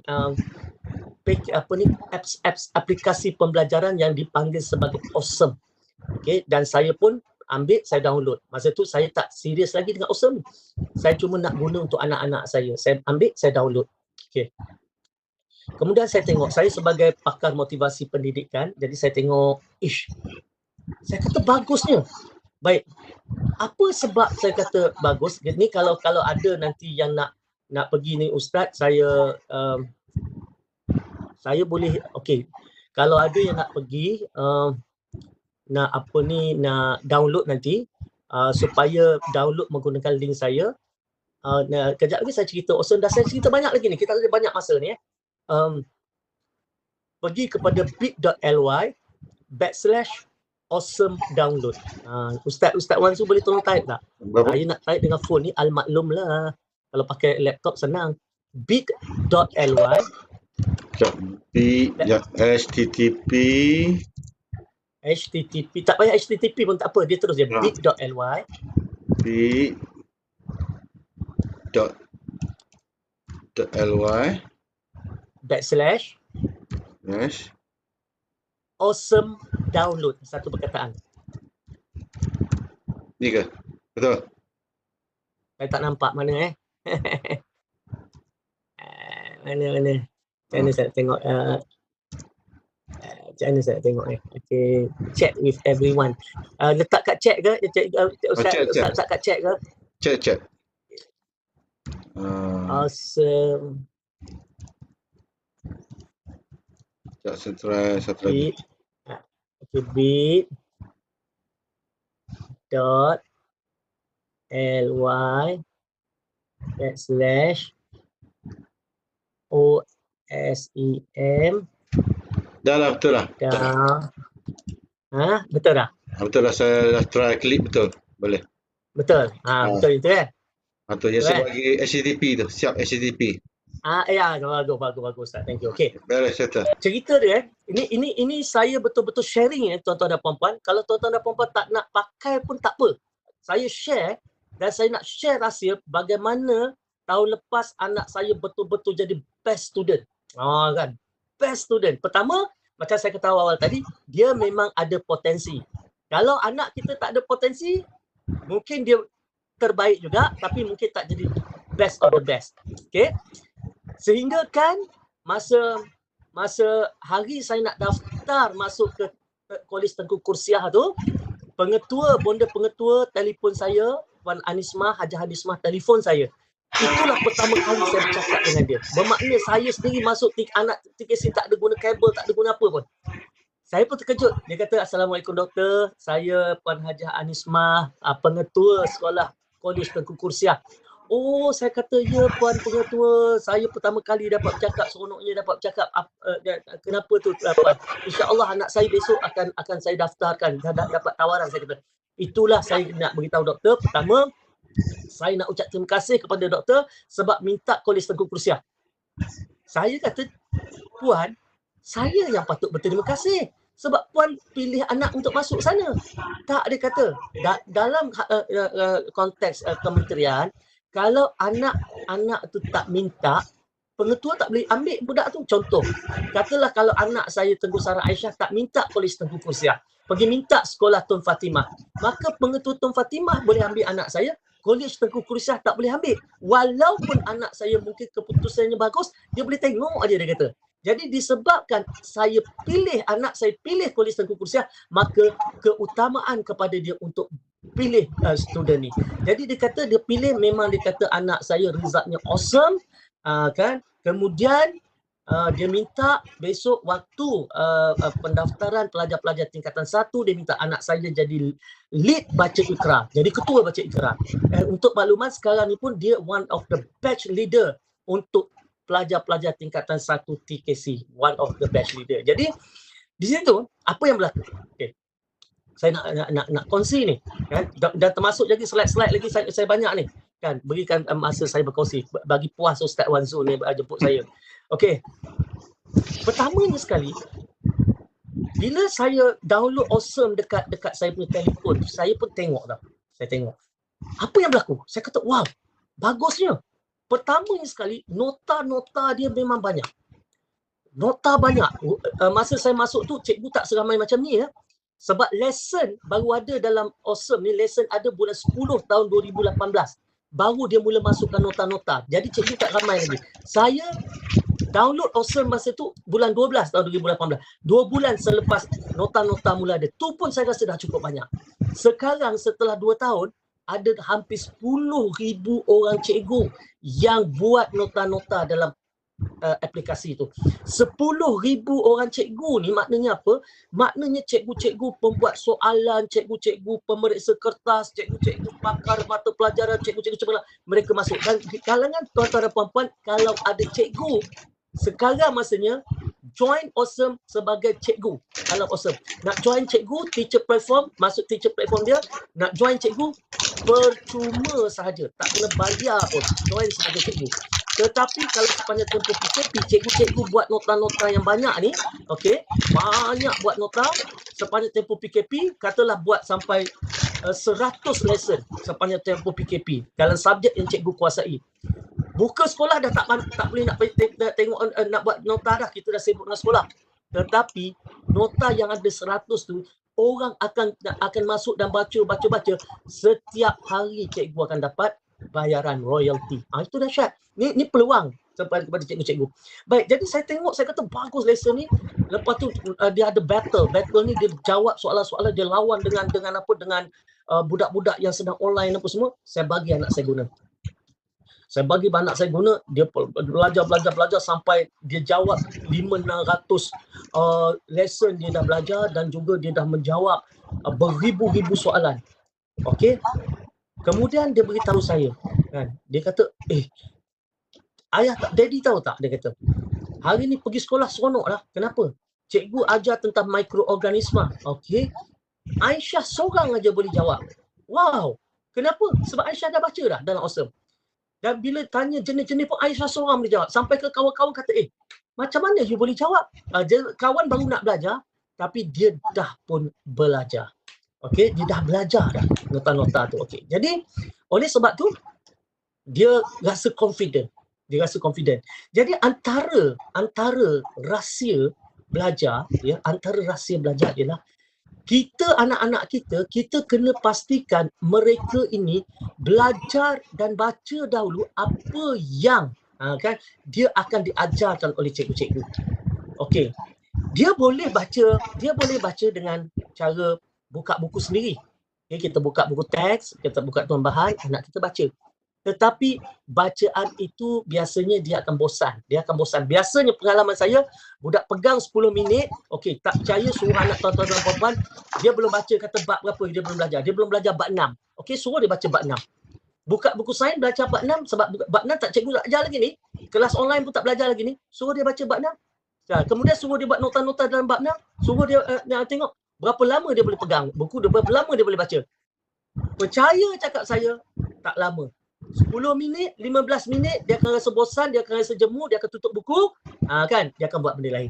aplikasi pembelajaran yang dipanggil sebagai Awesome. Okey, dan saya pun ambil, saya download. Masa tu saya tak serius lagi dengan Awesome ni. Saya cuma nak guna untuk anak-anak saya. Saya ambil, saya download. Okey. Kemudian saya tengok, saya sebagai pakar motivasi pendidikan, jadi saya tengok, Saya kata bagusnya. Baik. Apa sebab saya kata bagus? Ni kalau ada nanti yang nak pergi ni Ustaz, saya boleh okey. Kalau ada yang nak pergi nak download nanti supaya download menggunakan link saya. Kejap lagi saya cerita Awesome, dah saya cerita banyak lagi ni. Kita ada banyak masa ni pergi kepada bit.ly/awesome download. Ustaz Wan Su boleh tolong type tak? Saya nak type dengan phone ni al-maklum lah. Kalau pakai laptop senang. bit.ly HTTP tak payah HTTP pun tak apa, dia terus je bit.ly /awesome download, satu perkataan. Ni ke? Betul? Saya tak nampak mana mana. Macam mana saya tengok Okay, chat with everyone. Letak kat chat ke? Ustaz kat chat ke? Chat. Awesome. Satu lagi. Okay, bit.ly/OSEM. Dah lah, betul lah. Betul dah? Betul lah, saya dah try klik, betul. Boleh. Betul? Betul itu kan? Betul, yang saya bagi HTTP tu, siap HTTP. Ya, bagus Ustaz. Thank you. Okay. Beres, settle. Cerita dia, ini saya betul-betul sharing tuan-tuan dan puan-puan. Kalau tuan-tuan dan puan-puan tak nak pakai pun tak apa. Saya share dan saya nak share rahsia bagaimana tahun lepas anak saya betul-betul jadi best student. Kan? Best student. Pertama, macam saya kata awal tadi, dia memang ada potensi. Kalau anak kita tak ada potensi, mungkin dia terbaik juga, tapi mungkin tak jadi best of the best. Okay? Sehingga kan masa hari saya nak daftar masuk ke Kolej Tengku Kursiah tu, bonda pengetua telefon saya, Puan Anismah, Hajah Anismah telefon saya. Itulah pertama kali saya bercakap dengan dia. Bermakna saya sendiri masuk anak TKC tak ada guna kabel, tak ada guna apa pun. Saya pun terkejut. Dia kata, Assalamualaikum doktor, saya Puan Hajah Anismah, pengetua sekolah Kolej Tengku Kursiah. Oh, saya kata, ya Puan Pengetua, saya pertama kali dapat bercakap, seronoknya dapat bercakap. Kenapa tu? InsyaAllah anak saya besok akan saya daftarkan, dapat tawaran, saya kata. Itulah saya nak beritahu doktor. Pertama, saya nak ucap terima kasih kepada doktor sebab minta Kolej Tengku Kursiah. Saya kata, Puan, saya yang patut berterima kasih sebab Puan pilih anak untuk masuk sana. Tak, dia kata, dalam konteks kementerian, kalau anak tu tak minta, pengetua tak boleh ambil budak tu. Contoh, katalah kalau anak saya Tengku Sarah Aisyah tak minta Kolej Tengku Kursiah, pergi minta sekolah Tun Fatimah, maka pengetua Tun Fatimah boleh ambil anak saya, Kolej Tengku Kursiah tak boleh ambil. Walaupun anak saya mungkin keputusannya bagus, dia boleh tengok aja, dia kata. Jadi disebabkan saya pilih anak saya pilih Kolej Tengku Kursiah, maka keutamaan kepada dia untuk pilih student ni. Jadi dia kata dia pilih, memang dia kata anak saya result-nya awesome, kan. Kemudian dia minta besok waktu pendaftaran pelajar-pelajar tingkatan 1, dia minta anak saya jadi lead baca Iqra, jadi ketua baca Iqra. Untuk makluman, sekarang ni pun dia one of the batch leader untuk pelajar-pelajar tingkatan 1 TKC, one of the batch leader. Jadi di situ apa yang berlaku? Okay. Saya nak kongsi ni, kan? Dan termasuk lagi slide-slide lagi saya banyak ni, kan, berikan masa saya berkongsi bagi puas Ustaz Wan Zu ni jemput saya. Okey. Pertamanya sekali, bila saya download Awesome dekat saya punya telefon, saya pun tengok tau. Saya tengok. Apa yang berlaku? Saya kata, wow, bagusnya. Pertamanya sekali, nota-nota dia memang banyak. Nota banyak. Masa saya masuk tu, cikgu tak seramai macam ni ya. Sebab lesson baru ada dalam Awesome ni, lesson ada bulan 10 tahun 2018. Baru dia mula masukkan nota-nota. Jadi cikgu tak ramai lagi. Saya Download Awesome masa tu bulan 12 tahun 2018. 2 bulan selepas nota-nota mula ada. Tu pun saya rasa dah cukup banyak. Sekarang setelah 2 tahun, ada hampir 10,000 orang cikgu yang buat nota-nota dalam aplikasi tu. 10,000 orang cikgu ni maknanya apa? Maknanya cikgu-cikgu pembuat soalan, cikgu-cikgu pemeriksa kertas, cikgu-cikgu pakar mata pelajaran, cikgu-cikgu sekolah, mereka masuk. Dan di kalangan tuan-tuan dan puan-puan, kalau ada cikgu, sekarang masanya join Awesome sebagai cikgu dalam Awesome. Nak join cikgu, teacher platform, masuk teacher platform dia, nak join cikgu, percuma sahaja, tak kena bayar pun, join sebagai cikgu. Tetapi kalau sepanjang tempoh PKP, cikgu-cikgu buat nota-nota yang banyak ni, okey, banyak buat nota sepanjang tempoh PKP, katalah buat sampai 100 lesson sepanjang tempoh PKP dalam subjek yang cikgu kuasai. Buka sekolah dah tak boleh nak tengok nak buat nota dah, kita dah sibuk dengan sekolah. Tetapi nota yang ada 100 tu, orang akan masuk dan baca. Setiap hari cikgu akan dapat bayaran royalty. Itu dahsyat. Ni peluang kepada cikgu-cikgu. Baik, jadi saya tengok, saya kata bagus lesson ni. Lepas tu dia ada battle. Battle ni dia jawab soalan-soalan, dia lawan dengan budak-budak yang sedang online apa semua. Saya bagi anak saya guna. Dia belajar sampai dia jawab 500-600 lesson dia dah belajar, dan juga dia dah menjawab beribu-ribu soalan. Okey. Kemudian dia beritahu saya, kan? Dia kata, ayah tak, daddy tahu tak? Dia kata, hari ni pergi sekolah seronok lah. Kenapa? Cikgu ajar tentang mikroorganisma. Okey. Aisyah seorang aja boleh jawab. Wow. Kenapa? Sebab Aisyah dah baca dah dalam Awesome. Dan bila tanya jenis-jenis pun Aisyah seorang boleh jawab. Sampai ke kawan-kawan kata, macam mana you boleh jawab? Kawan baru nak belajar, tapi dia dah pun belajar. Okey, dia dah belajar dah nota-nota tu. Okey. Jadi oleh sebab tu dia rasa confident. Jadi antara rahsia belajar, ya, ialah kita, anak-anak kita kena pastikan mereka ini belajar dan baca dahulu apa yang kan dia akan diajarkan oleh cikgu-cikgu. Okey. Dia boleh baca dengan cara buka buku sendiri. Okay, kita buka buku teks, kita buka tambahan, anak kita baca. Tetapi bacaan itu biasanya dia akan bosan. Biasanya pengalaman saya, budak pegang 10 minit, okey, tak percaya, suruh anak tuan-tuan dan puan-puan, dia belum baca kata bab berapa, dia belum belajar. Dia belum belajar bab 6. Okey, suruh dia baca bab 6. Buka buku sains, belajar bab 6, sebab bab 6 tak cikgu tak ajar lagi ni. Kelas online pun tak belajar lagi ni. Suruh dia baca bab 6. Kemudian suruh dia buat nota-nota dalam bab 6. Suruh dia tengok berapa lama dia boleh pegang buku, berapa lama dia boleh baca. Percaya cakap saya, tak lama. 10 minit, 15 minit, dia akan rasa bosan, dia akan rasa jemu, dia akan tutup buku, kan? Dia akan buat benda lain.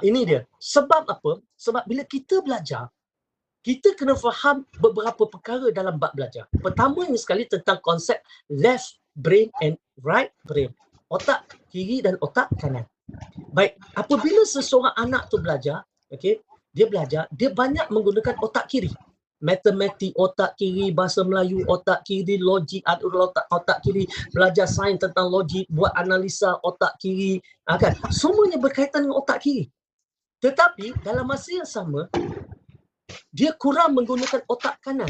Ini dia. Sebab apa? Sebab bila kita belajar, kita kena faham beberapa perkara dalam bab belajar. Pertamanya sekali tentang konsep left brain and right brain. Otak kiri dan otak kanan. Baik, apabila seseorang anak tu belajar, okey, dia belajar, dia banyak menggunakan otak kiri. Matematik otak kiri, bahasa Melayu otak kiri, logik otak kiri, belajar sains tentang logik, buat analisa otak kiri, kan? Semuanya berkaitan dengan otak kiri. Tetapi dalam masa yang sama, dia kurang menggunakan otak kanan.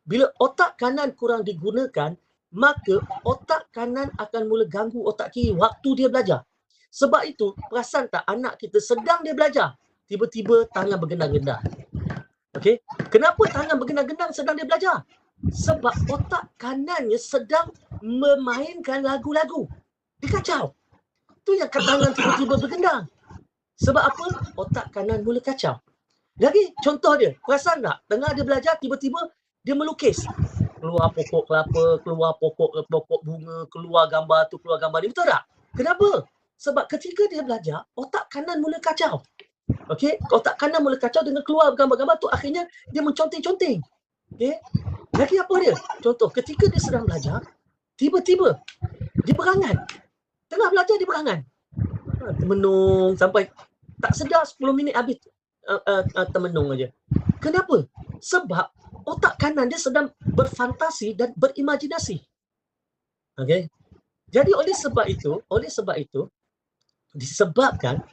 Bila otak kanan kurang digunakan, maka otak kanan akan mula ganggu otak kiri waktu dia belajar. Sebab itu, perasan tak anak kita sedang dia belajar, tiba-tiba tangan bergendang-gendang. Okey, kenapa tangan bergendang-gendang sedang dia belajar? Sebab otak kanannya sedang memainkan lagu-lagu. Dia kacau. Tu yang tangan tiba-tiba bergendang. Sebab apa? Otak kanan mula kacau. Lagi contoh dia, perasan tak? Tengah dia belajar, tiba-tiba dia melukis. Keluar pokok kelapa, keluar pokok bunga, keluar gambar tu, keluar gambar ni. Betul tak? Kenapa? Sebab ketika dia belajar, otak kanan mula kacau. Okey, otak kanan mula kacau dengan keluar gambar-gambar tu, akhirnya dia menconting-conting. Okey. Lagi apa dia? Contoh, ketika dia sedang belajar, tiba-tiba dia berangan. Tengah belajar dia berangan. Termenung sampai tak sedar 10 minit habis termenung aja. Kenapa? Sebab otak kanan dia sedang berfantasi dan berimajinasi. Okey. Jadi oleh sebab itu disebabkan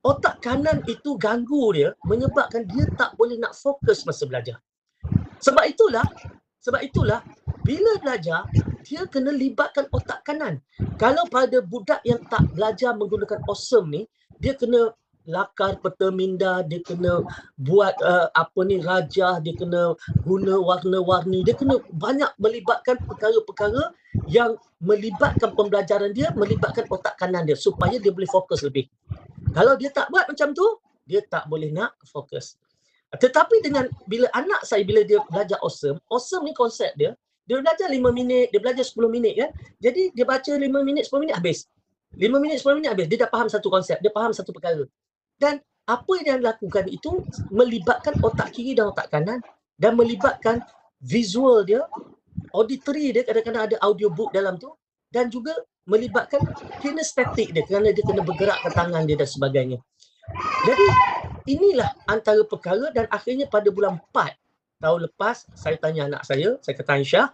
otak kanan itu ganggu dia, menyebabkan dia tak boleh nak fokus masa belajar. Sebab itulah bila belajar dia kena libatkan otak kanan. Kalau pada budak yang tak belajar menggunakan awesome ni, dia kena lakar peta minda, dia kena buat rajah, dia kena guna warna-warni, dia kena banyak melibatkan perkara-perkara yang melibatkan pembelajaran dia, melibatkan otak kanan dia supaya dia boleh fokus lebih. Kalau dia tak buat macam tu, dia tak boleh nak fokus. Tetapi bila anak saya, bila dia belajar awesome ni konsep dia belajar 5 minit, dia belajar 10 minit kan. Jadi dia baca 5 minit, 10 minit habis. 5 minit, 10 minit habis. Dia dah faham satu konsep, dia faham satu perkara. Dan apa yang dilakukan itu melibatkan otak kiri dan otak kanan dan melibatkan visual dia, auditory dia, kadang-kadang ada audiobook dalam tu, dan juga melibatkan kinestetik dia kerana dia kena bergerakkan tangan dia dan sebagainya. Jadi inilah antara perkara, dan akhirnya pada bulan 4 tahun lepas saya tanya anak saya kata, Aisyah,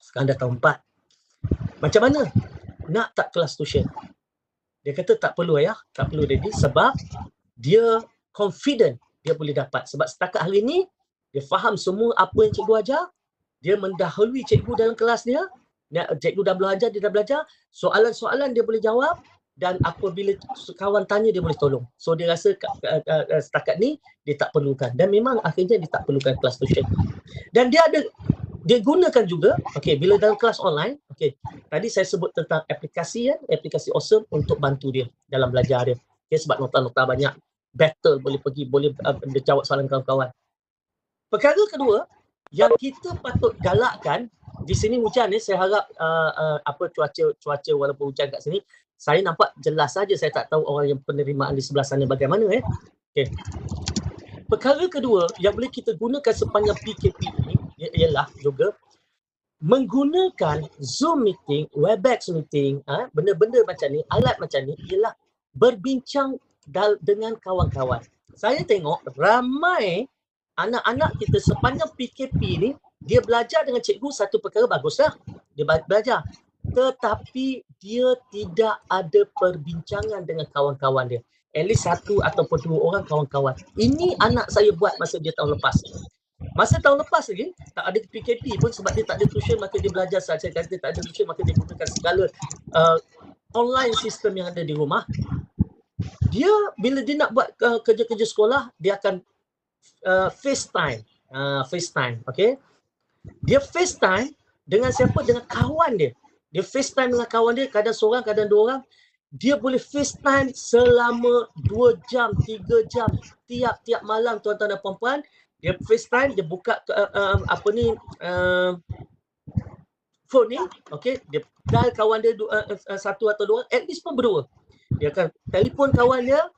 sekarang dah tahun 4. Macam mana? Nak tak kelas tuition? Dia kata tak perlu ayah, tak perlu daddy, sebab dia confident dia boleh dapat. Sebab setakat hari ni dia faham semua apa yang cikgu ajar, dia mendahului cikgu dalam kelas dia, cikgu dah belajar, dia dah belajar, soalan-soalan dia boleh jawab, dan apabila kawan tanya dia boleh tolong. So dia rasa setakat ni dia tak perlukan, dan memang akhirnya dia tak perlukan kelas tuition. Dan dia gunakan juga, bila dalam kelas online, tadi saya sebut tentang aplikasi awesome untuk bantu dia dalam belajar dia. Sebab nota-nota banyak, battle boleh dia jawab soalan kawan-kawan. Perkara kedua yang kita patut galakkan, di sini hujan ni, saya harap cuaca walaupun hujan kat sini, saya nampak jelas saja, saya tak tahu orang yang penerimaan di sebelah sana bagaimana. Perkara kedua yang boleh kita gunakan sepanjang PKP ini ialah juga menggunakan Zoom meeting, Webex meeting, benda-benda macam ni, alat macam ni, ialah berbincang dengan kawan-kawan. Saya tengok ramai anak-anak kita sepanjang PKP ni, dia belajar dengan cikgu, satu perkara baguslah, dia belajar. Tetapi dia tidak ada perbincangan dengan kawan-kawan dia. At least 1 ataupun 2 orang kawan-kawan. Ini anak saya buat masa dia tahun lepas. Masa tahun lepas lagi, tak ada PKP pun, sebab dia tak ada tuition, maka dia belajar saja. Dia tak ada tuition, maka dia gunakan segala online system yang ada di rumah. Dia, bila dia nak buat kerja-kerja sekolah, dia akan FaceTime. Dia FaceTime dengan siapa? Dengan kawan dia. Dia FaceTime dengan kawan dia, kadang seorang, kadang 2 orang. Dia boleh FaceTime selama 2 jam, 3 jam, tiap-tiap malam, tuan-tuan dan puan-puan. Dia FaceTime, dia buka phone ni, dia dial kawan dia 1 atau 2 orang, at least pun berdua. Dia akan telefon kawan dia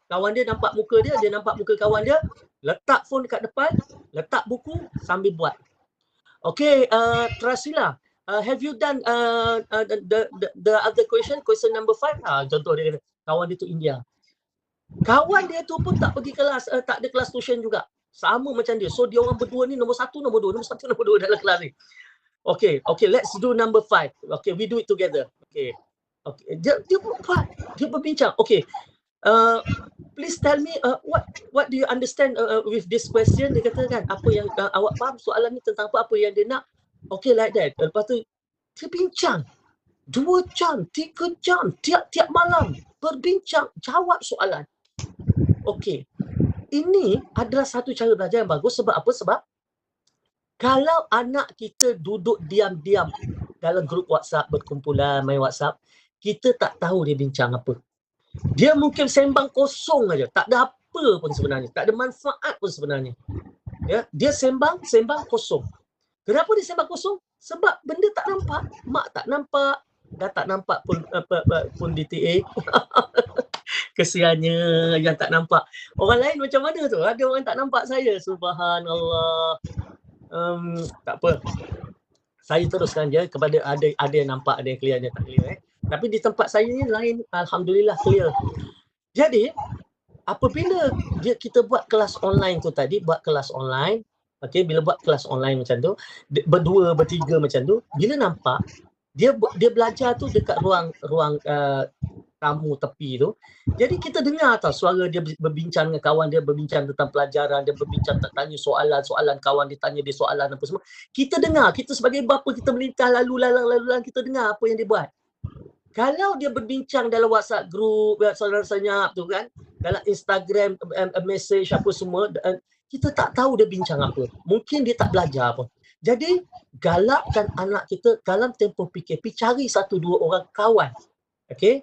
nampak muka dia nampak muka kawan dia, letak phone dekat depan, letak buku, sambil buat. Trasila, have you done the other question number 5? Contoh dia kata, kawan dia tu India. Kawan dia tu pun tak pergi kelas, tak ada kelas tuition juga. Sama macam dia. So dia orang berdua ni nombor 1, nombor 2, nombor 1, nombor 2 dalam kelas ni. Let's do number 5. We do it together. Dia berbincang. Please tell me what do you understand with this question? Dia kata kan, apa yang awak faham soalan ni tentang apa yang dia nak. Like that. Lepas tu dia bincang 2 jam, 3 jam, tiap-tiap malam berbincang, jawab soalan. Ini adalah satu cara belajar yang bagus. Sebab apa? Sebab kalau anak kita duduk diam-diam dalam grup WhatsApp, berkumpulan, main WhatsApp, kita tak tahu dia bincang apa. Dia mungkin sembang kosong aja, tak ada apa pun sebenarnya, tak ada manfaat pun sebenarnya. Dia sembang kosong. Kenapa dia sembang kosong? Sebab benda tak nampak, mak tak nampak, dah tak nampak pun DTA. Kesiannya yang tak nampak. Orang lain macam mana tu? Ada orang tak nampak saya. Subhanallah. Tak apa. Saya teruskan je kepada ada yang nampak, ada yang clear, ada yang tak clear. Tapi di tempat saya ni lain, alhamdulillah clear. Jadi apabila kita buat kelas online tu tadi, bila buat kelas online macam tu, berdua, bertiga macam tu, bila nampak dia belajar tu dekat ruang tamu tepi tu. Jadi kita dengar tau suara dia berbincang dengan kawan dia, berbincang tentang pelajaran, dia berbincang tanya soalan kawan dia, tanya dia soalan apa semua. Kita dengar, kita sebagai bapa kita melintah lalu lalang kita dengar apa yang dia buat. Kalau dia berbincang dalam WhatsApp group, saudara senyap tu kan, dalam Instagram message apa semua, kita tak tahu dia bincang apa. Mungkin dia tak belajar pun. Jadi galakkan anak kita dalam tempoh PKP cari 1-2 orang kawan. Okey,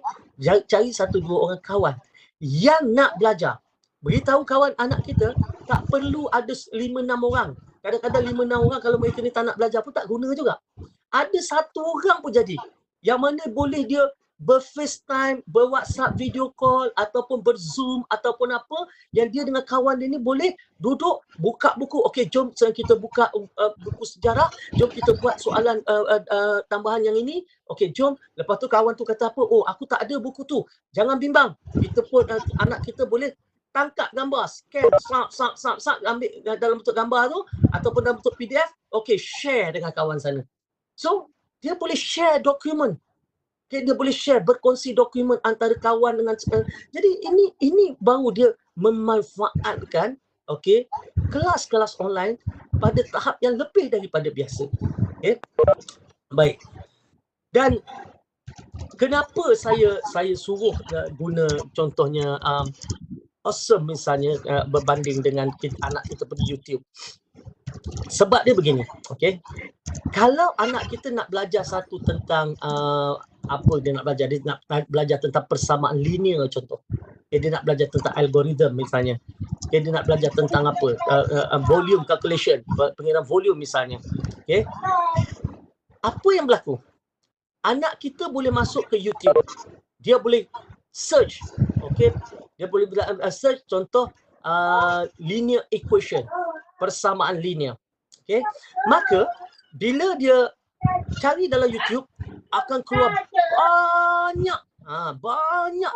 cari 1-2 orang kawan yang nak belajar. Beritahu kawan anak kita tak perlu ada 5-6 orang. Kadang-kadang 5-6 orang kalau mereka ni tak nak belajar pun tak guna juga. Ada 1 orang pun jadi. Yang mana boleh dia ber-FaceTime, ber-WhatsApp video call ataupun ber-Zoom ataupun apa yang dia dengan kawan dia ni boleh duduk buka buku. Okey, jom kita buka buku sejarah, jom kita buat soalan tambahan yang ini. Okey, jom. Lepas tu kawan tu kata apa? Oh, aku tak ada buku tu. Jangan bimbang. Kita pun anak kita boleh tangkap gambar, scan, ambil dalam bentuk gambar tu ataupun dalam bentuk PDF. Okey, share dengan kawan sana. So, dia boleh share dokumen. Okay, dia boleh share, berkongsi dokumen antara kawan dengan jadi ini baru dia memanfaatkan kelas-kelas online pada tahap yang lebih daripada biasa. Okay. Baik. Dan kenapa saya suruh guna contohnya Awesome misalnya berbanding dengan anak kita pergi YouTube. Sebab dia begini, okey. Kalau anak kita nak belajar satu tentang apa dia nak belajar, dia nak belajar tentang persamaan linear contoh. Dia nak belajar tentang algoritma misalnya. Dia nak belajar tentang apa? Volume calculation, pengiraan volume misalnya. Okey. Apa yang berlaku? Anak kita boleh masuk ke YouTube. Dia boleh search, okey. Dia boleh search contoh linear equation, persamaan linear. Okey. Maka bila dia cari dalam YouTube akan keluar banyak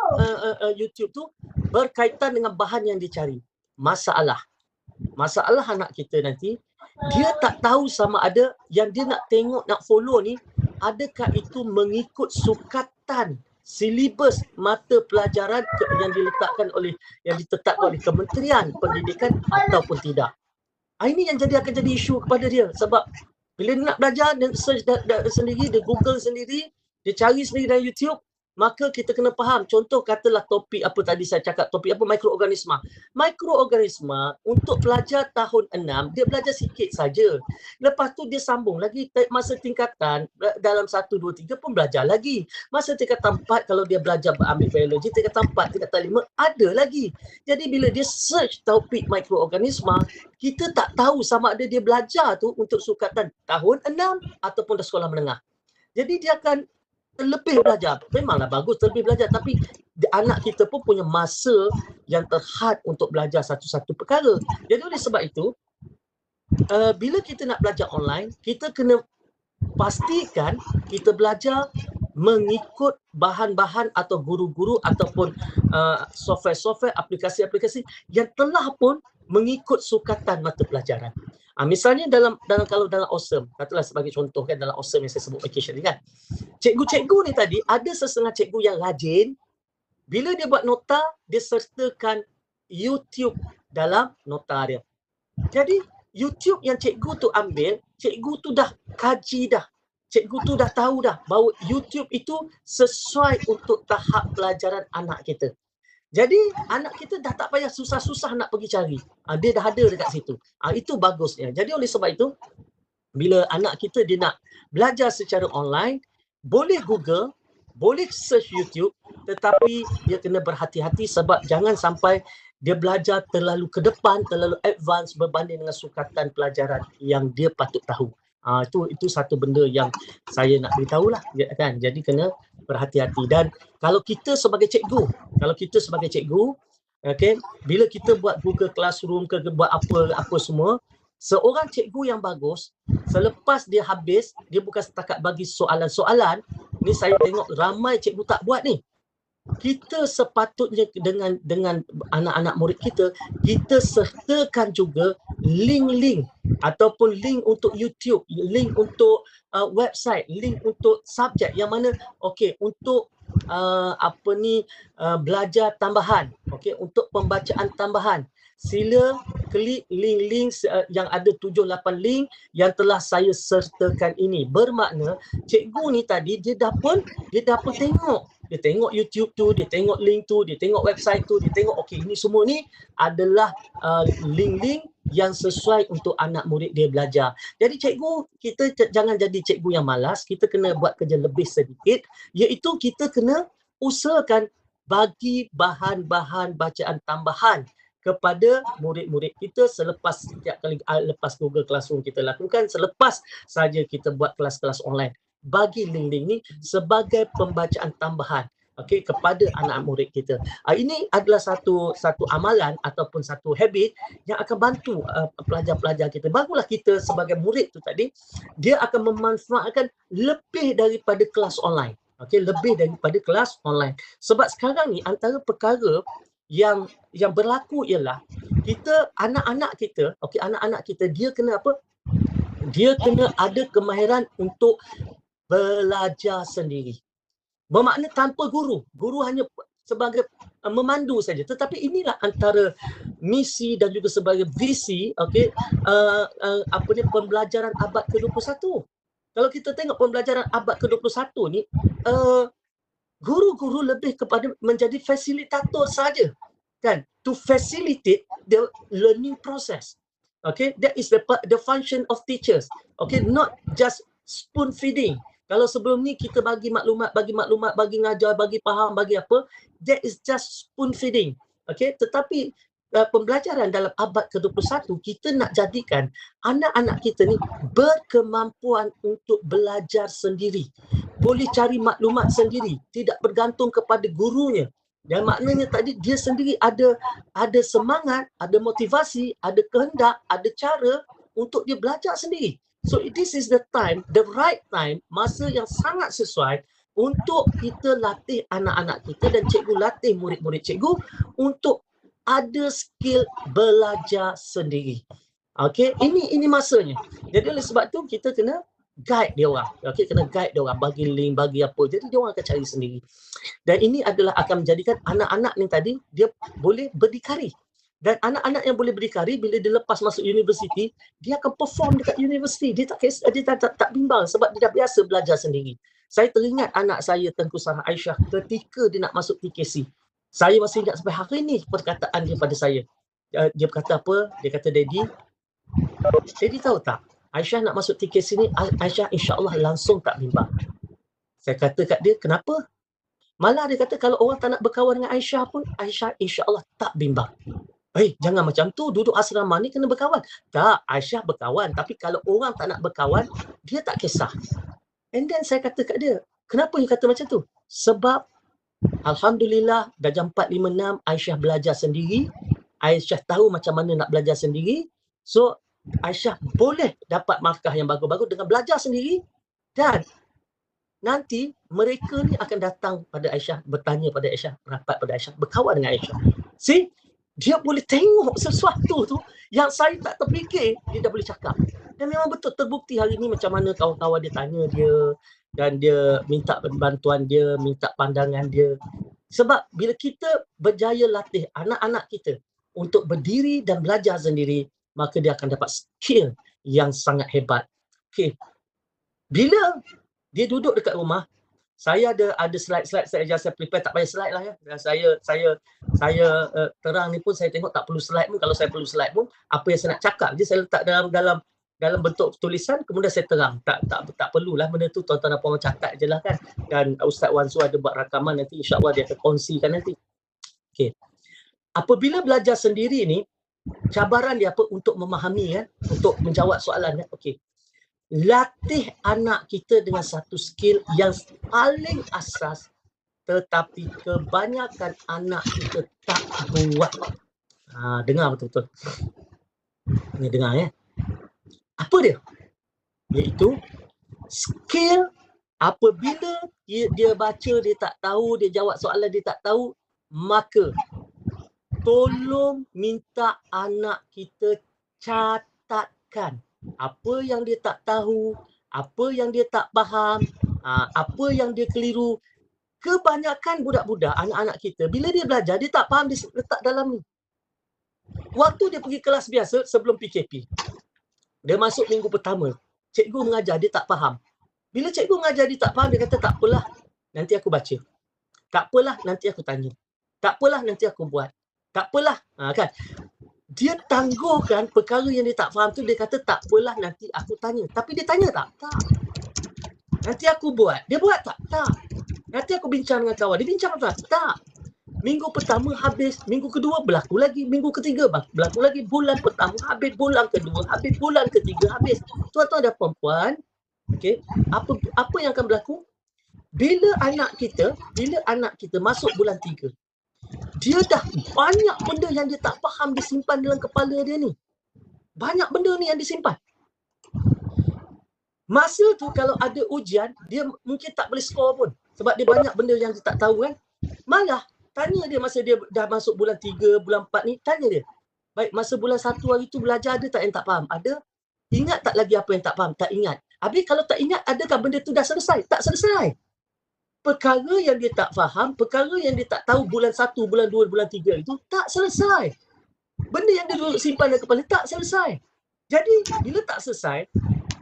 YouTube tu berkaitan dengan bahan yang dicari. Masalah anak kita nanti, dia tak tahu sama ada yang dia nak tengok, nak follow ni, adakah itu mengikut sukatan silibus mata pelajaran yang ditetapkan oleh Kementerian Pendidikan ataupun tidak. Ini yang akan jadi isu kepada dia, sebab bila dia nak belajar, dia search sendiri, dia Google sendiri, dia cari sendiri dalam YouTube, maka kita kena faham. Contoh katalah topik apa tadi saya cakap, topik apa, mikroorganisma. Mikroorganisma untuk pelajar tahun 6, dia belajar sikit saja. Lepas tu dia sambung lagi masa tingkatan dalam 1, 2, 3 pun belajar lagi. Masa tingkatan 4 kalau dia belajar ambil biologi, tingkatan 4, tingkatan 5 ada lagi. Jadi bila dia search topik mikroorganisma, kita tak tahu sama ada dia belajar tu untuk sukatan tahun 6 ataupun dah sekolah menengah. Jadi dia akan lebih belajar. Memanglah bagus lebih belajar, tapi anak kita pun punya masa yang terhad untuk belajar satu-satu perkara. Jadi oleh sebab itu, bila kita nak belajar online, kita kena pastikan kita belajar mengikut bahan-bahan atau guru-guru ataupun software-software, aplikasi-aplikasi yang telah pun mengikut sukatan mata pelajaran. Misalnya kalau dalam Awesome, katalah sebagai contoh kan, dalam Awesome yang saya sebut vacation ni kan, cikgu-cikgu ni tadi ada sesetengah cikgu yang rajin, bila dia buat nota, dia sertakan YouTube dalam nota dia. Jadi YouTube yang cikgu tu ambil, cikgu tu dah kaji dah. Cikgu tu dah tahu dah bahawa YouTube itu sesuai untuk tahap pelajaran anak kita. Jadi anak kita dah tak payah susah-susah nak pergi cari. Dia dah ada dekat situ. Itu bagusnya. Jadi oleh sebab itu, bila anak kita dia nak belajar secara online, boleh Google, boleh search YouTube, tetapi dia kena berhati-hati sebab jangan sampai dia belajar terlalu ke depan, terlalu advance berbanding dengan sukatan pelajaran yang dia patut tahu. Itu satu benda yang saya nak beritahu lah kan. Jadi kena berhati-hati. Dan kalau kita sebagai cikgu, okay, bila kita buat Google Classroom ke buat apa semua, seorang cikgu yang bagus, selepas dia habis, dia bukan setakat bagi soalan-soalan. Ni saya tengok ramai cikgu tak buat ni. Kita sepatutnya dengan anak-anak murid kita sertakan juga link-link ataupun link untuk YouTube, link untuk website, link untuk subjek yang mana okey, untuk belajar tambahan, okey, untuk pembacaan tambahan. Sila klik link-link yang ada 7-8 link yang telah saya sertakan ini. Bermakna cikgu ni tadi dia dah pun tengok. Dia tengok YouTube tu, dia tengok link tu, dia tengok website tu, dia tengok okey ini semua ni adalah link-link yang sesuai untuk anak murid dia belajar. Jadi cikgu, kita jangan jadi cikgu yang malas, kita kena buat kerja lebih sedikit, iaitu kita kena usahakan bagi bahan-bahan bacaan tambahan kepada murid-murid kita selepas setiap kali lepas Google Classroom kita lakukan, selepas saja kita buat kelas-kelas online. Bagi link-link ni sebagai pembacaan tambahan, okey, kepada anak murid kita. Ini adalah satu amalan ataupun satu habit yang akan bantu pelajar-pelajar kita. Barulah kita sebagai murid tu tadi, dia akan memanfaatkan lebih daripada kelas online. Okey, lebih daripada kelas online. Sebab sekarang ni antara perkara yang berlaku ialah kita anak-anak kita, okey, anak-anak kita dia kena apa? Dia kena ada kemahiran untuk belajar sendiri. Bermakna tanpa guru. Guru hanya sebagai memandu saja. Tetapi inilah antara misi dan juga sebagai visi, okey, pembelajaran abad ke-21. Kalau kita tengok pembelajaran abad ke-21 ni, guru-guru lebih kepada menjadi fasilitator saja, kan, to facilitate the learning process. Okay, that is the function of teachers. Okay, not just spoon feeding. Kalau sebelum ni kita bagi maklumat, bagi ngajar, bagi faham, bagi apa, that is just spoon feeding. Okay, tetapi pembelajaran dalam abad ke-21, kita nak jadikan anak-anak kita ni berkemampuan untuk belajar sendiri. Boleh cari maklumat sendiri, tidak bergantung kepada gurunya. Dan maknanya tadi dia sendiri ada semangat, ada motivasi, ada kehendak, ada cara untuk dia belajar sendiri. So this is the time, the right time, masa yang sangat sesuai untuk kita latih anak-anak kita dan cikgu latih murid-murid cikgu untuk ada skill belajar sendiri. Okey, ini masanya. Jadi oleh sebab tu kita kena guide dia orang. Okey, kena guide dia orang, bagi link, bagi apa. Jadi dia orang akan cari sendiri. Dan ini adalah akan menjadikan anak-anak ni tadi dia boleh berdikari. Dan anak-anak yang boleh berdikari bila dia lepas masuk universiti, dia akan perform dekat universiti. Dia tak bimbang sebab dia dah biasa belajar sendiri. Saya teringat anak saya Tengku Sarah Aisyah ketika dia nak masuk TKC. Saya masih ingat sampai hari ni perkataan dia pada saya. Dia berkata apa? Dia kata, Daddy tahu tak? Aisyah nak masuk TKC ni, Aisyah insya-Allah langsung tak bimbang. Saya kata kat dia, kenapa? Malah dia kata kalau orang tak nak berkawan dengan Aisyah pun, Aisyah insya-Allah tak bimbang. Jangan macam tu, duduk asrama ni kena berkawan. Tak, Aisyah berkawan. Tapi kalau orang tak nak berkawan, dia tak kisah. And then saya kata kat dia, kenapa you kata macam tu? Sebab Alhamdulillah darjah 4, 5, 6 Aisyah belajar sendiri. Aisyah tahu macam mana nak belajar sendiri. So Aisyah boleh dapat markah yang bagus-bagus dengan belajar sendiri. Dan nanti mereka ni akan datang pada Aisyah, bertanya pada Aisyah, rapat pada Aisyah, berkawan dengan Aisyah. See, dia boleh tengok sesuatu tu yang saya tak terfikir, dia dah boleh cakap. Dan memang betul terbukti hari ni macam mana kawan-kawan dia tanya dia dan dia minta bantuan dia, minta pandangan dia. Sebab bila kita berjaya latih anak-anak kita untuk berdiri dan belajar sendiri, maka dia akan dapat skill yang sangat hebat. Okay. Bila dia duduk dekat rumah, saya ada slide-slide saya prepare, tak payah slide lah ya. Saya terang ni pun saya tengok tak perlu slide pun. Kalau saya perlu slide pun, apa yang saya nak cakap je saya letak dalam bentuk tulisan, kemudian saya terang. Tak perlulah benda tu, tuan-tuan dan puan catat je lah kan. Dan Ustaz Wan Su ada buat rakaman, nanti insya-Allah dia akan kongsikan nanti. Okey. Apabila belajar sendiri ni, cabaran dia apa untuk memahami kan, untuk menjawab soalan kan. Okey. Latih anak kita dengan satu skill yang paling asas, tetapi kebanyakan anak kita tak buat. Dengar betul-betul. Ni dengar ya. Apa dia? Iaitu skill apabila dia baca dia tak tahu, dia jawab soalan dia tak tahu, maka tolong minta anak kita catatkan apa yang dia tak tahu, apa yang dia tak faham, apa yang dia keliru. kebanyakan budak-budak, anak-anak kita, bila dia belajar, dia tak faham, dia letak dalam ni. Waktu dia pergi kelas biasa sebelum PKP, dia masuk minggu pertama, cikgu mengajar, dia tak faham. Bila cikgu mengajar dia tak faham, dia kata tak apalah, nanti aku baca. Tak apalah, nanti aku tanya. Tak apalah, nanti aku buat. Tak apalah, kan. Dia tangguhkan perkara yang dia tak faham tu, dia kata tak apalah, nanti aku tanya. Tapi dia tanya tak? Tak. Nanti aku buat. Dia buat tak? Tak. Nanti aku bincang dengan kawan. Dia bincang tak? Tak. Minggu pertama habis, minggu kedua berlaku lagi, minggu ketiga berlaku lagi, bulan pertama habis, bulan kedua habis, bulan ketiga habis. Tuan-tuan dan puan-puan, okey, apa yang akan berlaku? Bila anak kita masuk bulan 3, dia dah banyak benda yang dia tak faham disimpan dalam kepala dia ni. Banyak benda ni yang disimpan. Masa tu kalau ada ujian, dia mungkin tak boleh skor pun. Sebab dia banyak benda yang dia tak tahu kan. Malah tanya dia masa dia dah masuk bulan 3, bulan 4 ni, tanya dia. Baik, masa bulan 1 hari tu belajar ada tak yang tak faham? Ada. Ingat tak lagi apa yang tak faham? Tak ingat. Habis kalau tak ingat, adakah benda tu dah selesai? Tak selesai. Perkara yang dia tak faham, perkara yang dia tak tahu bulan 1, bulan 2, bulan 3 itu tak selesai. Benda yang dia duduk simpan dalam kepala tak selesai. Jadi, bila tak selesai,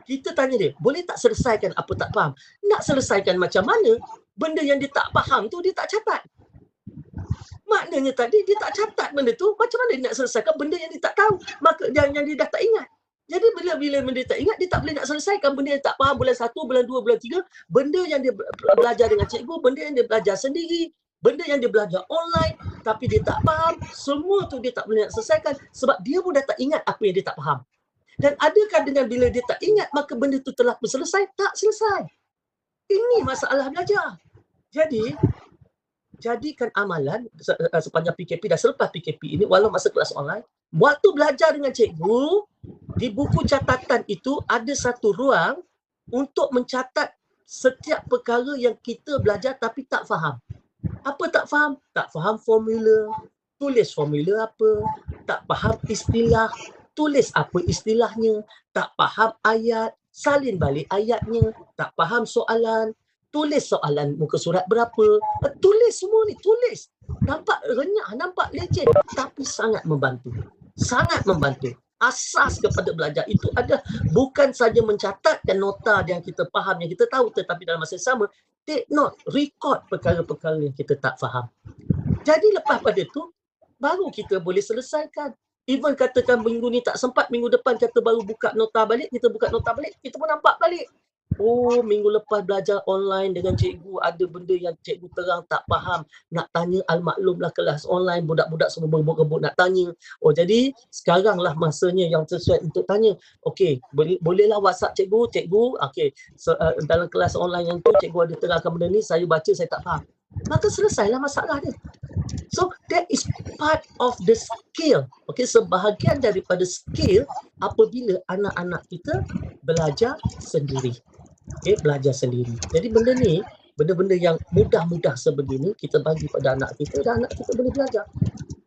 kita tanya dia, boleh tak selesaikan apa tak faham? Nak selesaikan macam mana? Benda yang dia tak faham tu dia tak catat. Maknanya tadi dia tak catat benda tu, macam mana dia nak selesaikan benda yang dia tak tahu, maka yang dia dah tak ingat. Jadi bila benda dia tak ingat, dia tak boleh nak selesaikan benda yang tak faham bulan 1, bulan 2, bulan 3, benda yang dia belajar dengan cikgu, benda yang dia belajar sendiri, benda yang dia belajar online, tapi dia tak faham, semua tu dia tak boleh nak selesaikan sebab dia pun dah tak ingat apa yang dia tak faham. Dan adakah dengan bila dia tak ingat, maka benda tu telah pun selesai? Tak selesai. Ini masalah belajar. Jadi, jadikan amalan sepanjang PKP dan selepas PKP ini, walau masa kelas online, waktu belajar dengan cikgu, di buku catatan itu ada satu ruang untuk mencatat setiap perkara yang kita belajar tapi tak faham. Apa tak faham? Tak faham formula, tulis formula apa. Tak faham istilah, tulis apa istilahnya. Tak faham ayat, salin balik ayatnya. Tak faham soalan, tulis soalan muka surat berapa. Tulis semua ni, tulis. Nampak renyah, nampak leceh, tapi sangat membantu. Sangat membantu. Asas kepada belajar itu adalah bukan saja mencatatkan nota yang kita faham, yang kita tahu, tetapi dalam masa yang sama, take note, record perkara-perkara yang kita tak faham. Jadi lepas pada tu, baru kita boleh selesaikan. Even katakan minggu ni tak sempat, minggu depan kata baru buka nota balik, kita buka nota balik, kita pun nampak balik. Oh, minggu lepas belajar online dengan cikgu, ada benda yang cikgu terang tak faham. Nak tanya al-maklumlah kelas online, budak-budak semua berebut-rebut nak tanya. Oh, jadi sekaranglah masanya yang sesuai untuk tanya. Okey, bolehlah WhatsApp cikgu, okey, dalam kelas online yang tu cikgu ada terangkan benda ni, saya baca, saya tak faham. Maka selesailah masalah dia. So, that is part of the skill. Okay, sebahagian daripada skill apabila anak-anak kita belajar sendiri. Okay, belajar sendiri. Jadi benda ni, benda-benda yang mudah-mudah sebegini, kita bagi pada anak kita dan anak kita boleh belajar.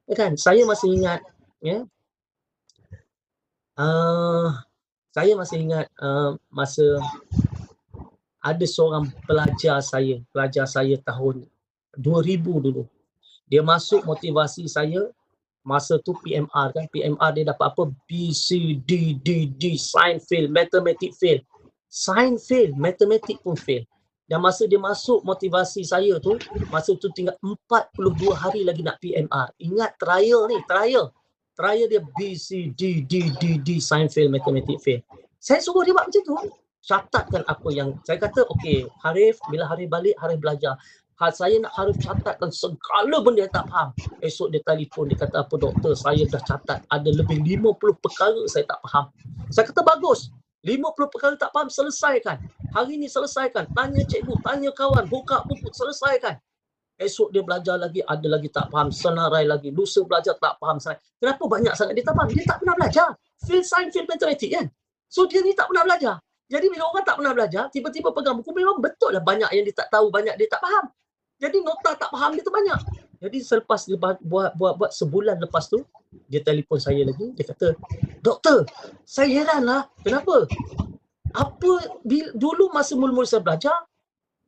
Ya kan? Saya masih ingat, ya. Saya masih ingat masa ada seorang pelajar saya tahun 2000 dulu. Dia masuk motivasi saya masa tu PMR kan. PMR dia dapat apa? B, C, D, science fail, mathematics fail. Science fail, mathematics pun fail. Dan masa dia masuk motivasi saya tu, masa tu tinggal 42 hari lagi nak PMR. Ingat trial ni, trial. Trial dia B, C, D, science fail, mathematics fail. Saya suruh dia buat macam tu. Catatkan apa yang, saya kata okey, Harif, bila Harif balik, Harif belajar. Saya nak Harif catatkan segala benda yang tak faham. Esok dia telefon, dia kata apa doktor, saya dah catat ada lebih 50 perkara saya tak faham. Saya kata bagus, 50 perkara tak faham, selesaikan. Hari ni selesaikan, tanya cikgu, tanya kawan, buka buku, selesaikan. Esok dia belajar lagi, ada lagi tak faham, senarai lagi. Lusa belajar tak faham. Kenapa banyak sangat dia tak faham? Dia tak pernah belajar. Field science, field mathematics kan. So dia ni tak pernah belajar. Jadi bila orang tak pernah belajar, tiba-tiba pegang buku, memang betul lah banyak yang dia tak tahu, banyak dia tak faham. Jadi nota tak faham dia tu banyak. Jadi selepas dia buat sebulan lepas tu, dia telefon saya lagi, dia kata, doktor, saya heran lah, kenapa? Dulu masa mula-mula saya belajar,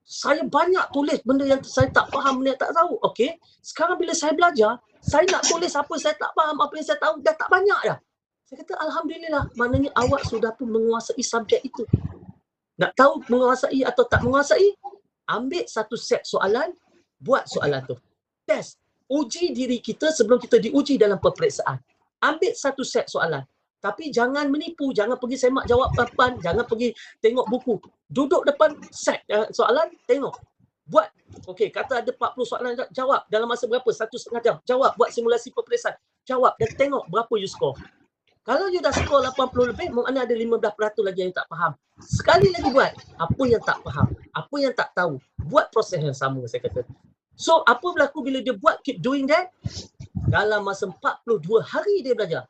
Saya banyak tulis benda yang saya tak faham, benda yang tak tahu. Okey, sekarang bila saya belajar, saya nak tulis apa saya tak faham, apa yang saya tahu dah tak banyak dah. Saya kata alhamdulillah, maknanya awak sudah pun menguasai subjek itu. Nak tahu menguasai atau tak menguasai, ambil satu set soalan, buat soalan tu. Test. Uji diri kita sebelum kita diuji dalam peperiksaan. Ambil satu set soalan. Tapi jangan menipu, jangan pergi semak jawab depan, jangan pergi tengok buku. Duduk depan set soalan, tengok. Buat. Okey, kata ada 40 soalan, jawab dalam masa berapa? 1,5 jam. Jawab, buat simulasi peperiksaan. Jawab dan tengok berapa you score. Kalau you dah skor 80 lebih, maknanya ada 15% lagi yang tak faham. Sekali lagi buat. Apa yang tak faham, apa yang tak tahu, buat proses yang sama, saya kata. So, apa berlaku bila dia buat, keep doing that? Dalam masa 42 hari dia belajar,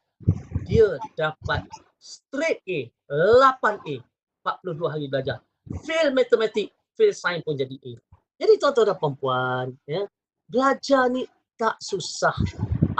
dia dapat straight A, 8A. 42 hari belajar. Fail matematik, fail sains pun jadi A. Jadi tuan-tuan dan puan-puan, ya, belajar ni tak susah.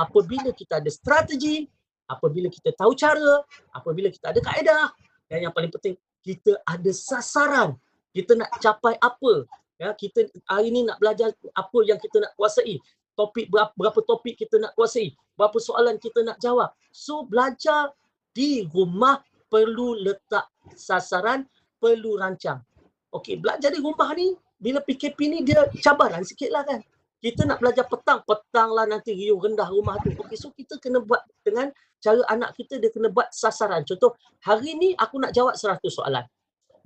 Apabila kita ada strategi, apabila kita tahu cara, apabila kita ada kaedah, dan yang paling penting, kita ada sasaran. Kita nak capai apa? Ya, kita hari ni nak belajar apa yang kita nak kuasai. Topik berapa topik kita nak kuasai, berapa soalan kita nak jawab. So belajar di rumah perlu letak sasaran, perlu rancang. Okey, belajar di rumah ni bila PKP ni dia cabaran sikitlah kan. Kita nak belajar petang lah nanti riuh rendah rumah tu. Okey, so kita kena buat dengan cara anak kita, dia kena buat sasaran. Contoh, hari ni aku nak jawab 100 soalan.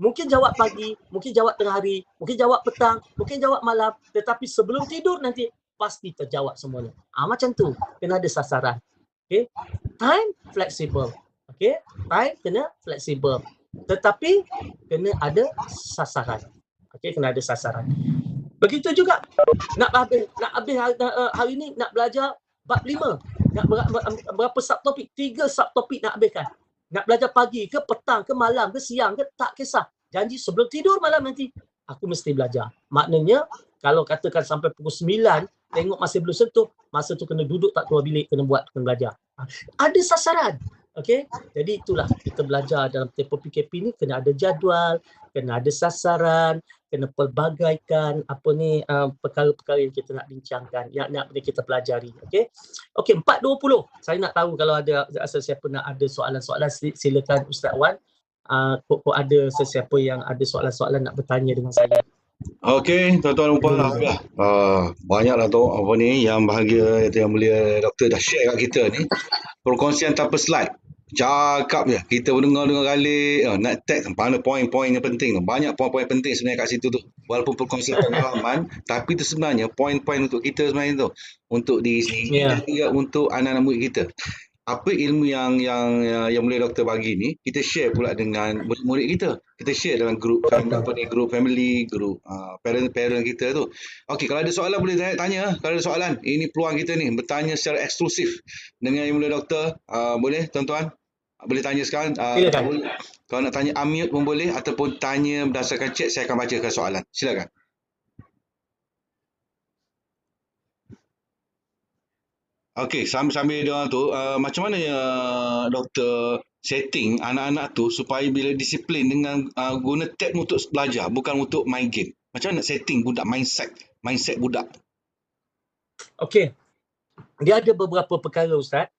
Mungkin jawab pagi, mungkin jawab tengah hari, mungkin jawab petang, mungkin jawab malam. Tetapi sebelum tidur nanti pasti terjawab semuanya. Macam tu, kena ada sasaran. Okay? Time flexible. Okay? Time kena flexible. Tetapi kena ada sasaran. Okay? Kena ada sasaran. Begitu juga nak habis hari ni nak belajar bab 5. Nak berapa subtopik? 3 subtopik nak habiskan. Nak belajar pagi ke petang ke malam ke siang ke tak kisah. Janji sebelum tidur malam nanti aku mesti belajar. Maknanya kalau katakan sampai pukul 9 tengok masih belum sentuh, masa tu kena duduk tak keluar bilik, kena belajar. Ada sasaran. Okey? Jadi itulah kita belajar dalam tempoh PKP ni, kena ada jadual, kena ada sasaran, kena pelbagaikan perkara-perkara yang kita nak bincangkan, yang nak kita pelajari. Okey? Okey, 4.20. Saya nak tahu kalau ada sesiapa nak ada soalan-soalan, silakan Ustaz Wan. Kok ada sesiapa yang ada soalan-soalan nak bertanya dengan saya. Okey, tuan-tuan dan puan, alhamdulillah. Banyaklah tu apa ni yang bahagia yang mulia doktor dah share kat kita ni. Perkongsian tanpa slide. Cakap je. Kita dengar kali, nak tag mana poin-poin yang penting tu. Banyak poin-poin penting sebenarnya kat situ tu. Walaupun perkongsian pengalaman, tapi tu sebenarnya poin-poin untuk kita sebenarnya tu. Untuk diri sendiri dan juga untuk anak-anak murid kita. Apa ilmu yang mulia doktor bagi ni, kita share pula dengan murid-murid kita. Kita share dalam grup grup family, grup parent kita tu. Okey, kalau ada soalan boleh tanya. Kalau ada soalan, ini peluang kita ni bertanya secara eksklusif dengan yang mulia doktor. Boleh tuan-tuan? Boleh tanya sekarang. Kalau nak tanya unmute pun boleh, ataupun tanya berdasarkan chat, saya akan bacakan soalan. Silakan. Okey, sambil dia tu, macam mana doktor setting anak-anak tu supaya bila disiplin dengan guna tab untuk belajar, bukan untuk main game. Macam mana setting budak mindset budak? Okey. Dia ada beberapa perkara Ustaz.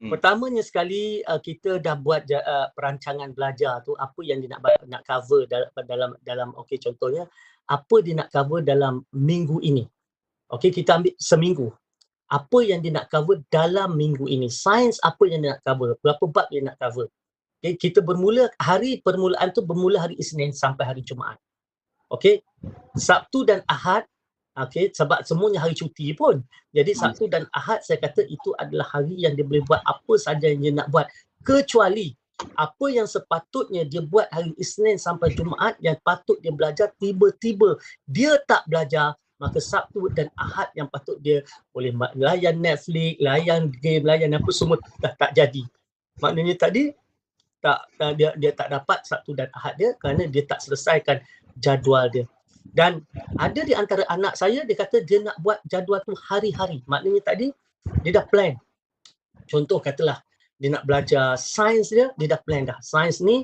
Pertamanya sekali kita dah buat perancangan belajar tu, apa yang dia nak cover dalam okey, contohnya apa dia nak cover dalam minggu ini. Okey, kita ambil seminggu. Apa yang dia nak cover dalam minggu ini. Sains apa yang dia nak cover. Berapa bab dia nak cover. Okay, kita permulaan tu bermula hari Isnin sampai hari Jumaat. Okay. Sabtu dan Ahad. Okay, sebab semuanya hari cuti pun. Jadi Sabtu dan Ahad saya kata itu adalah hari yang dia boleh buat apa saja yang dia nak buat. Kecuali apa yang sepatutnya dia buat hari Isnin sampai Jumaat yang patut dia belajar, tiba-tiba dia tak belajar, maka Sabtu dan Ahad yang patut dia boleh layan Netflix, layan game, layan apa semua dah tak jadi. Maknanya tadi dia tak dapat Sabtu dan Ahad dia kerana dia tak selesaikan jadual dia. Dan ada di antara anak saya, dia kata dia nak buat jadual tu hari-hari. Maknanya tadi dia dah plan. Contoh katalah dia nak belajar sains dia dah plan dah. Sains ni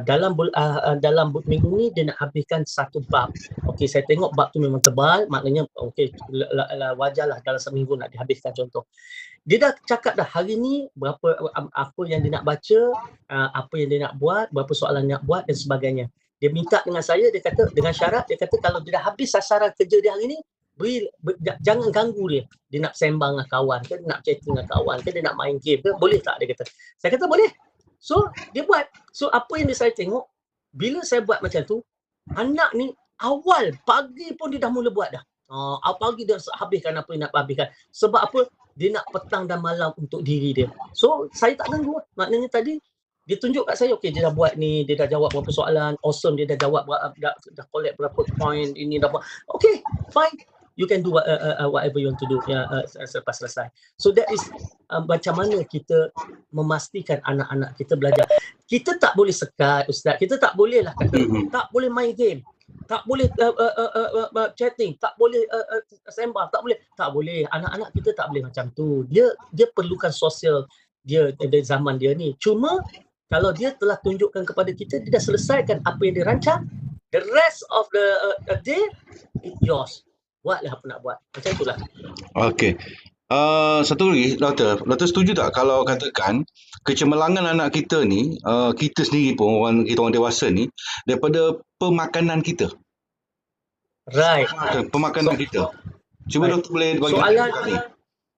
dalam minggu ni dia nak habiskan satu bab. Okey, saya tengok bab tu memang tebal, maknanya okey wajarlah dalam seminggu nak dihabiskan contoh. Dia dah cakap dah hari ni berapa apa yang dia nak baca, apa yang dia nak buat, berapa soalan dia nak buat dan sebagainya. Dia minta dengan saya, dia kata dengan syarat, dia kata kalau dia dah habis sasaran kerja dia hari ni, jangan ganggu dia. Dia nak sembang dengan kawan ke, dia nak chatting dengan kawan ke, dia nak main game ke, boleh tak dia kata. Saya kata boleh. So dia buat. So apa yang saya tengok, bila saya buat macam tu, anak ni awal pagi pun dia dah mula buat dah. Pagi dia habiskan apa yang nak habiskan. Sebab apa? Dia nak petang dan malam untuk diri dia. So saya tak ganggu. Maknanya tadi dia tunjuk kat saya, okey dia dah buat ni, dia dah jawab berapa soalan, awesome, dia dah jawab dah collect berapa point, ini dah buat. Okay, fine. You can do whatever you want to do selepas selesai. So that is macam mana kita memastikan anak-anak kita belajar. Kita tak boleh sekat, Ustaz. Kita tak boleh lah kata, tak boleh main game, tak boleh chatting, tak boleh sembang, tak boleh. Anak-anak kita tak boleh macam tu. Dia perlukan sosial dia dari zaman dia ni. Cuma kalau dia telah tunjukkan kepada kita, dia dah selesaikan apa yang dia rancang, the rest of the day, it's yours. Buatlah apa nak buat. Macam itulah. Okey. Satu lagi, Doktor setuju tak kalau katakan kecemerlangan anak kita ni, kita sendiri pun, kita orang dewasa ni, daripada pemakanan kita? Right. Pemakanan kita. Cuba Doktor boleh bagi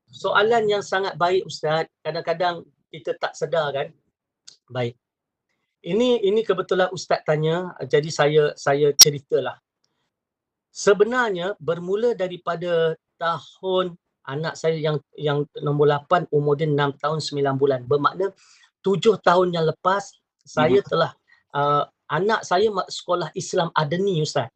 soalan yang sangat baik, Ustaz. Kadang-kadang kita tak sedar kan. Baik. Ini kebetulan Ustaz tanya, jadi saya ceritalah. Sebenarnya bermula daripada tahun anak saya yang nombor 8, umur dia 6 tahun 9 bulan. Bermakna 7 tahun yang lepas saya telah anak saya sekolah Islam Adeni, Ustaz.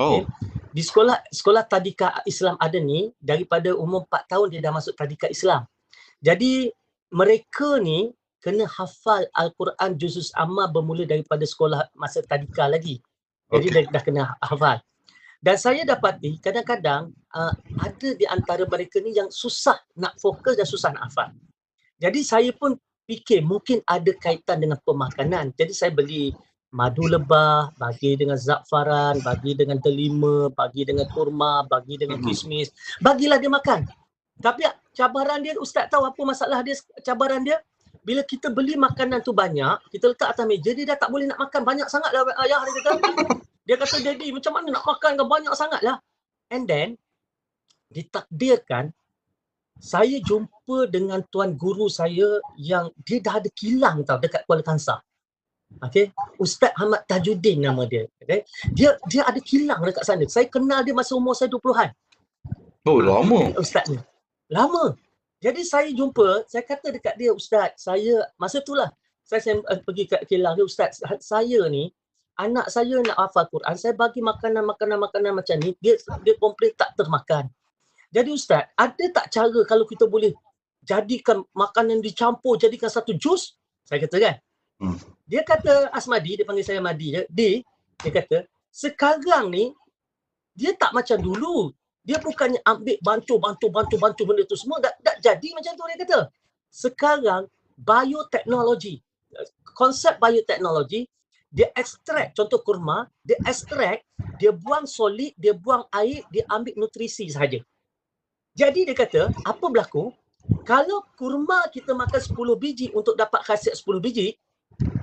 Oh. Okay. Di sekolah Tadika Islam Adeni, daripada umur 4 tahun dia dah masuk Tadika Islam. Jadi mereka ni kena hafal Al-Quran Juzus Amma bermula daripada sekolah masa Tadika lagi. Jadi dah kena hafal. Dan saya dapati kadang-kadang ada di antara mereka ni yang susah nak fokus dan susah nak hafal. Jadi saya pun fikir mungkin ada kaitan dengan pemakanan. Jadi saya beli madu lebah, bagi dengan za'faran, bagi dengan delima, bagi dengan kurma, bagi dengan kismis. Bagilah dia makan. Tapi cabaran dia, Ustaz tahu apa masalah dia, cabaran dia? Bila kita beli makanan tu banyak, kita letak atas meja, dia dah tak boleh nak makan. Banyak sangat lah ayah dia kata. Dia kata, Daddy macam mana nak makan kan, banyak sangat lah. And then, ditakdirkan, saya jumpa dengan tuan guru saya yang dia dah ada kilang tau dekat Kuala Kangsar. Okay, Ustaz Ahmad Tajuddin nama dia. Okay? Dia ada kilang dekat sana. Saya kenal dia masa umur saya 20-an. Oh, lama. Ustaz ni. Lama. Jadi saya jumpa, saya kata dekat dia, Ustaz, saya masa itulah saya pergi ke kilang dia, Ustaz, saya ni anak saya nak hafal Quran, saya bagi makanan macam ni, dia komplain tak termakan. Jadi Ustaz, ada tak cara kalau kita boleh jadikan makanan dicampur, jadikan satu jus? Saya kata kan. Dia kata, Asmadi, dia panggil saya Madi, dia kata, sekarang ni dia tak macam dulu. Dia bukannya ambil bantu benda tu semua, dah jadi macam tu, dia kata. Sekarang bioteknologi, konsep bioteknologi, dia ekstrak, contoh kurma, dia ekstrak, dia buang solid, dia buang air, dia ambil nutrisi sahaja. Jadi dia kata, apa berlaku? Kalau kurma kita makan 10 biji untuk dapat khasiat 10 biji,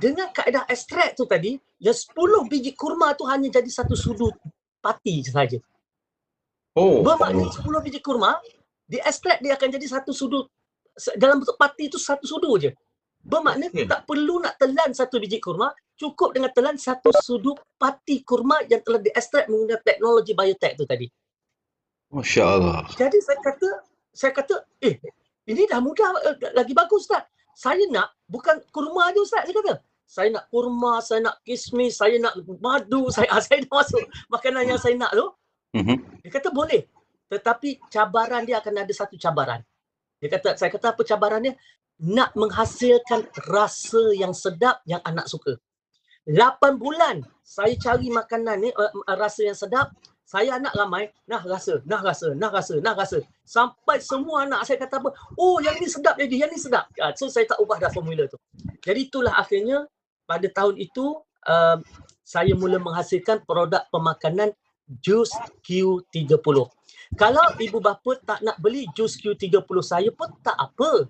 dengan kaedah ekstrak tu tadi, yang 10 biji kurma tu hanya jadi satu sudu pati sahaja. Bermakna 10 biji kurma, di ekstrak dia akan jadi satu sudu, dalam bentuk pati itu satu sudu je. Bermakna tak perlu nak telan satu biji kurma, cukup dengan telan satu sudu pati kurma yang telah diekstrak menggunakan teknologi biotek tu tadi. Masya Allah. Jadi saya kata, ini dah mudah, lagi bagus Ustaz. Saya nak bukan kurma je Ustaz, saya kata. Saya nak kurma, saya nak kismis, saya nak madu, saya nak masuk makanan yang saya nak tu. Dia kata boleh. Tetapi cabaran dia akan ada satu cabaran. Saya kata apa cabaran dia? Nak menghasilkan rasa yang sedap yang anak suka. 8 bulan saya cari makanan ni, rasa yang sedap. Saya anak ramai, nah rasa. Sampai semua anak saya kata apa, oh yang ni sedap Daddy, yang ni sedap. So saya tak ubah dah formula tu. Jadi itulah akhirnya pada tahun itu saya mula menghasilkan produk pemakanan jus Q30. Kalau ibu bapa tak nak beli jus Q30 saya pun tak apa.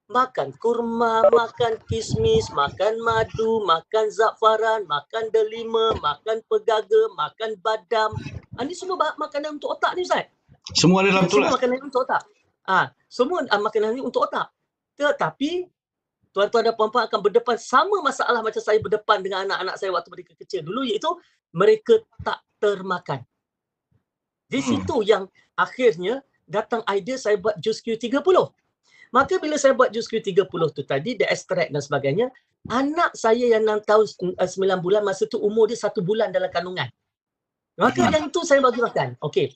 Makan kurma, makan kismis, makan madu, makan za'faran, makan delima, makan pegaga, makan badam. Ini semua makanan untuk otak ni Ustaz. Semua ada dalam tu Semua lah. makanan untuk otak. Semua makanan ni untuk otak. Tetapi tuan-tuan dan puan-puan akan berdepan sama masalah macam saya berdepan dengan anak-anak saya waktu mereka kecil dulu, iaitu mereka tak termakan. Di situ yang akhirnya datang idea saya buat jus Q30. Maka bila saya buat jus Q30 tu tadi, dia ekstrak dan sebagainya, anak saya yang 6 tahun 9 bulan masa tu umur dia 1 bulan dalam kandungan. Maka yang itu saya bagi makan. Okey.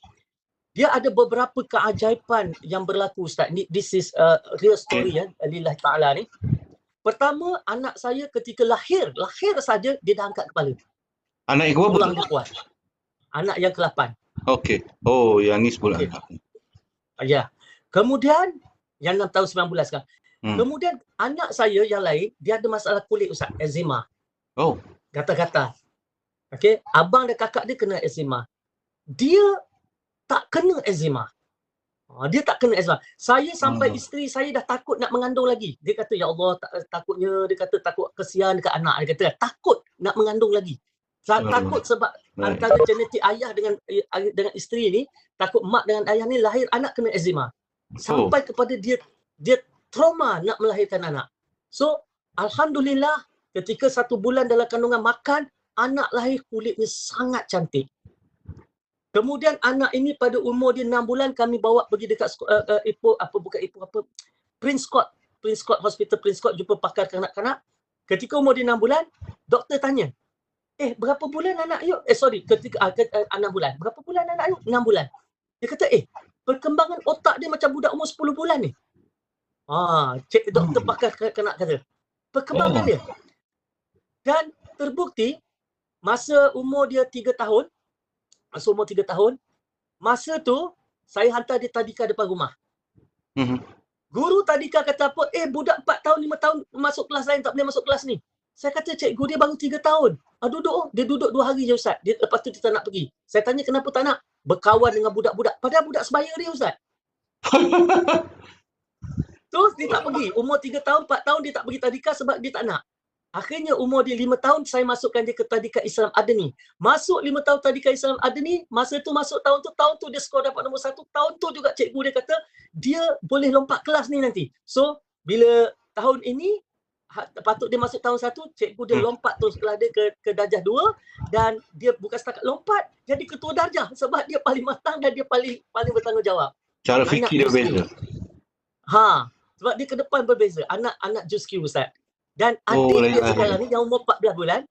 Dia ada beberapa keajaiban yang berlaku Ustaz. This is real story ya, lillahi ta'ala ni. Pertama, anak saya ketika lahir saja dia dah angkat kepala. Anak yang berapa? Tulang dia kuat. Anak yang ke-8. Okey. Oh, yang ni sebulan. Ya. Kemudian yang 6 tahun 9 bulan sekarang. Kemudian anak saya yang lain, dia ada masalah kulit Ustaz, eczema. Oh. Gatal-gatal. Okey, abang dan kakak dia kena eczema. Dia tak kena eczema. Dia tak kena eczema. Saya sampai isteri saya dah takut nak mengandung lagi. Dia kata, ya Allah, takutnya, dia kata takut kesian dekat anak. Dia kata, takut nak mengandung lagi. Takut sebab antara genetik ayah dengan isteri ni, takut mak dengan ayah ni lahir anak kena eczema. Sampai kepada dia trauma nak melahirkan anak. So, alhamdulillah ketika 1 bulan dalam kandungan makan, anak lahir kulitnya sangat cantik. Kemudian anak ini pada umur dia 6 bulan kami bawa pergi dekat Prince Court Hospital Prince Court jumpa pakar kanak-kanak. Ketika umur dia 6 bulan, doktor tanya, berapa bulan anak you? Ketika 6 bulan. Berapa bulan anak you? 6 bulan. Dia kata, perkembangan otak dia macam budak umur 10 bulan ni. Doktor pakar kanak kata. Perkembangan dia. Dan terbukti, masa umur dia 3 tahun, masa tu, saya hantar dia tadika depan rumah. Guru tadika kata apa? Budak 4 tahun, 5 tahun masuk kelas lain, tak boleh masuk kelas ni. Saya kata, cikgu dia baru 3 tahun. Dia duduk 2 hari je Ustaz. Lepas tu dia tak nak pergi. Saya tanya kenapa tak nak? Berkawan dengan budak-budak. Padahal budak sebaya dia Ustaz. Terus dia tak pergi. Umur 3 tahun, 4 tahun dia tak pergi tadika sebab dia tak nak. Akhirnya umur dia 5 tahun, saya masukkan dia ke tadika Islam Adni. Masuk 5 tahun tadika Islam Adni, masa tu masuk tahun tu dia skor dapat nombor 1. Tahun tu juga cikgu dia kata, dia boleh lompat kelas ni nanti. So, bila tahun ini, patut dia masuk tahun 1, cikgu dia lompat terus kelas dia ke darjah 2 dan dia bukan setakat lompat, jadi ketua darjah sebab dia paling matang dan dia paling bertanggungjawab. Cara fikir dia beza. Sebab dia ke depan berbeza. Anak Jus Q Ustaz. Dan adik dia sekarang ni yang umur 14 bulan,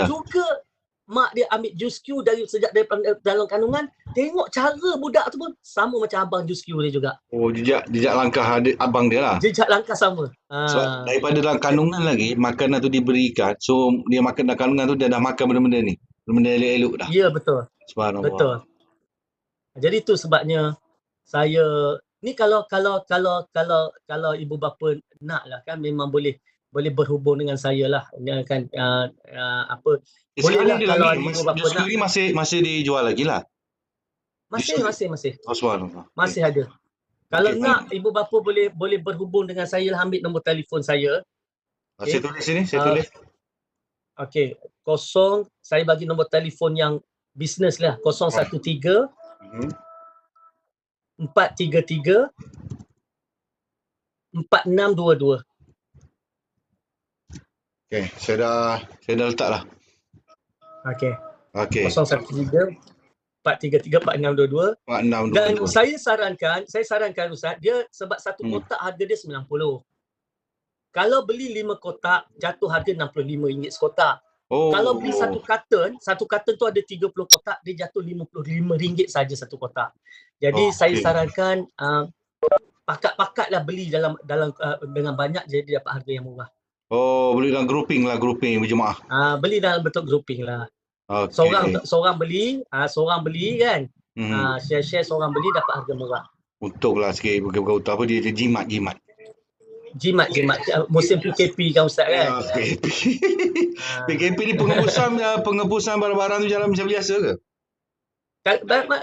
juga mak dia ambil Jus Q sejak dalam kandungan, tengok cara budak tu pun sama macam abang Jus Q dia juga. Jejak langkah abang dia lah. Jejak langkah sama. Sebab daripada dalam kandungan lagi, makanan tu diberikan, so dia makan dalam kandungan tu dia dah makan benda-benda ni. Benda elok-elok dah. Ya, betul. Subhanallah. Betul. Jadi itu sebabnya saya ni kalau ibu bapa nak lah kan, memang boleh berhubung dengan saya lah. Kan boleh lah kalau ibu bapa nak. Ni masih dijual lagi lah. Masih. Subhanallah. Masih ada. Kalau nak ibu bapa boleh berhubung dengan saya lah, ambil nombor telefon saya. Saya tulis sini, saya tulis. Okey, saya bagi nombor telefon yang bisnes lah, 013 433 4622. Okey, saya dah letak lah. Okey. 013 433 4622. Dan saya sarankan Ustaz, dia sebab satu kotak harga dia 90. Kalau beli 5 kotak, jatuh harga RM65 sekotak. Kalau beli satu karton tu ada 30 kotak, dia jatuh RM55 saja satu kotak. Jadi saya sarankan pakat-pakatlah beli dalam dengan banyak, jadi dapat harga yang murah. Beli dalam grouping berjemaah. Beli dalam bentuk grouping lah. Seorang Okey. seorang beli kan. Mhm. Share-share seorang beli dapat harga murah. Untunglah sikit bukan apa dia jimat. Jimat musim PKP kan Ustaz kan. PKP. Ah. PKP ni penghapusan barang-barang tu jalan macam biasa ke?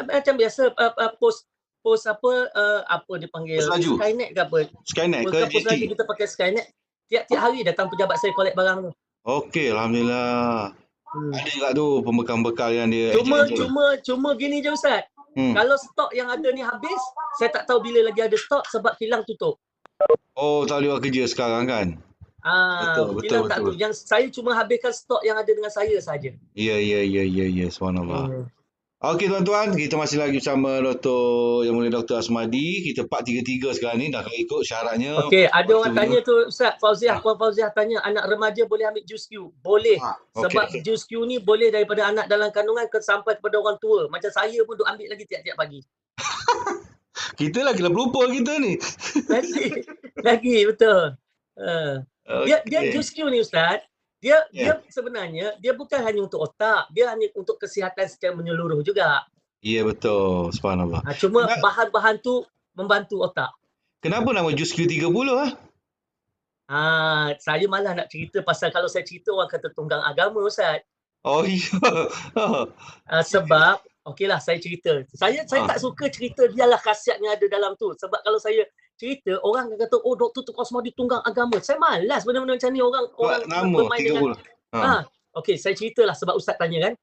Macam biasa post apa dia panggil Selaju. Skynet ke apa. Skynet ke Post GT? lagi kita pakai Skynet. Tiap-tiap hari datang pejabat saya collect barang tu. Okey, alhamdulillah. Hmm. Ada juga tu pembekal-bekal yang dia Cuma agent-agent. cuma gini je Ustaz. Hmm. Kalau stok yang ada ni habis, saya tak tahu bila lagi ada stok sebab kilang tutup. Oh, tak boleh buat kerja sekarang kan? Kilang tak Betul. tutup. Yang saya cuma habiskan stok yang ada dengan saya saja. Ya. Subhanallah. Okey tuan-tuan, kita masih lagi bersama Yang Mulia Dr. Asmadi. Kita part 33 sekarang ni dah ikut syaratnya. Okey, ada orang tanya tu Ustaz Fauziah, Ah. Puan Fauziah tanya anak remaja boleh ambil jus Q? Boleh. Sebab Okey. jus Q ni boleh daripada anak dalam kandungan sampai kepada orang tua. Macam saya pun duk ambil lagi tiap-tiap pagi. Kita lagi lah pelupa kita ni. Lagi betul. Dia Okey. jus Q ni Ustaz, dia sebenarnya dia bukan hanya untuk otak, dia hanya untuk kesihatan secara menyeluruh juga. Ya, betul. Subhanallah. Cuma bahan-bahan tu membantu otak. Kenapa nama jus Q30 Saya malah nak cerita pasal kalau saya cerita orang kata tunggang agama Ustaz. Oh, ya. Sebab okeylah saya cerita. Saya tak suka cerita biarlah khasiatnya ada dalam tu. Sebab kalau saya cerita orang akan kata Dr. Tengku Asmadi tunggang agama. Saya malas benda-benda macam ni orang Nama bermain 30. dengan okey, saya ceritalah sebab Ustaz tanya kan.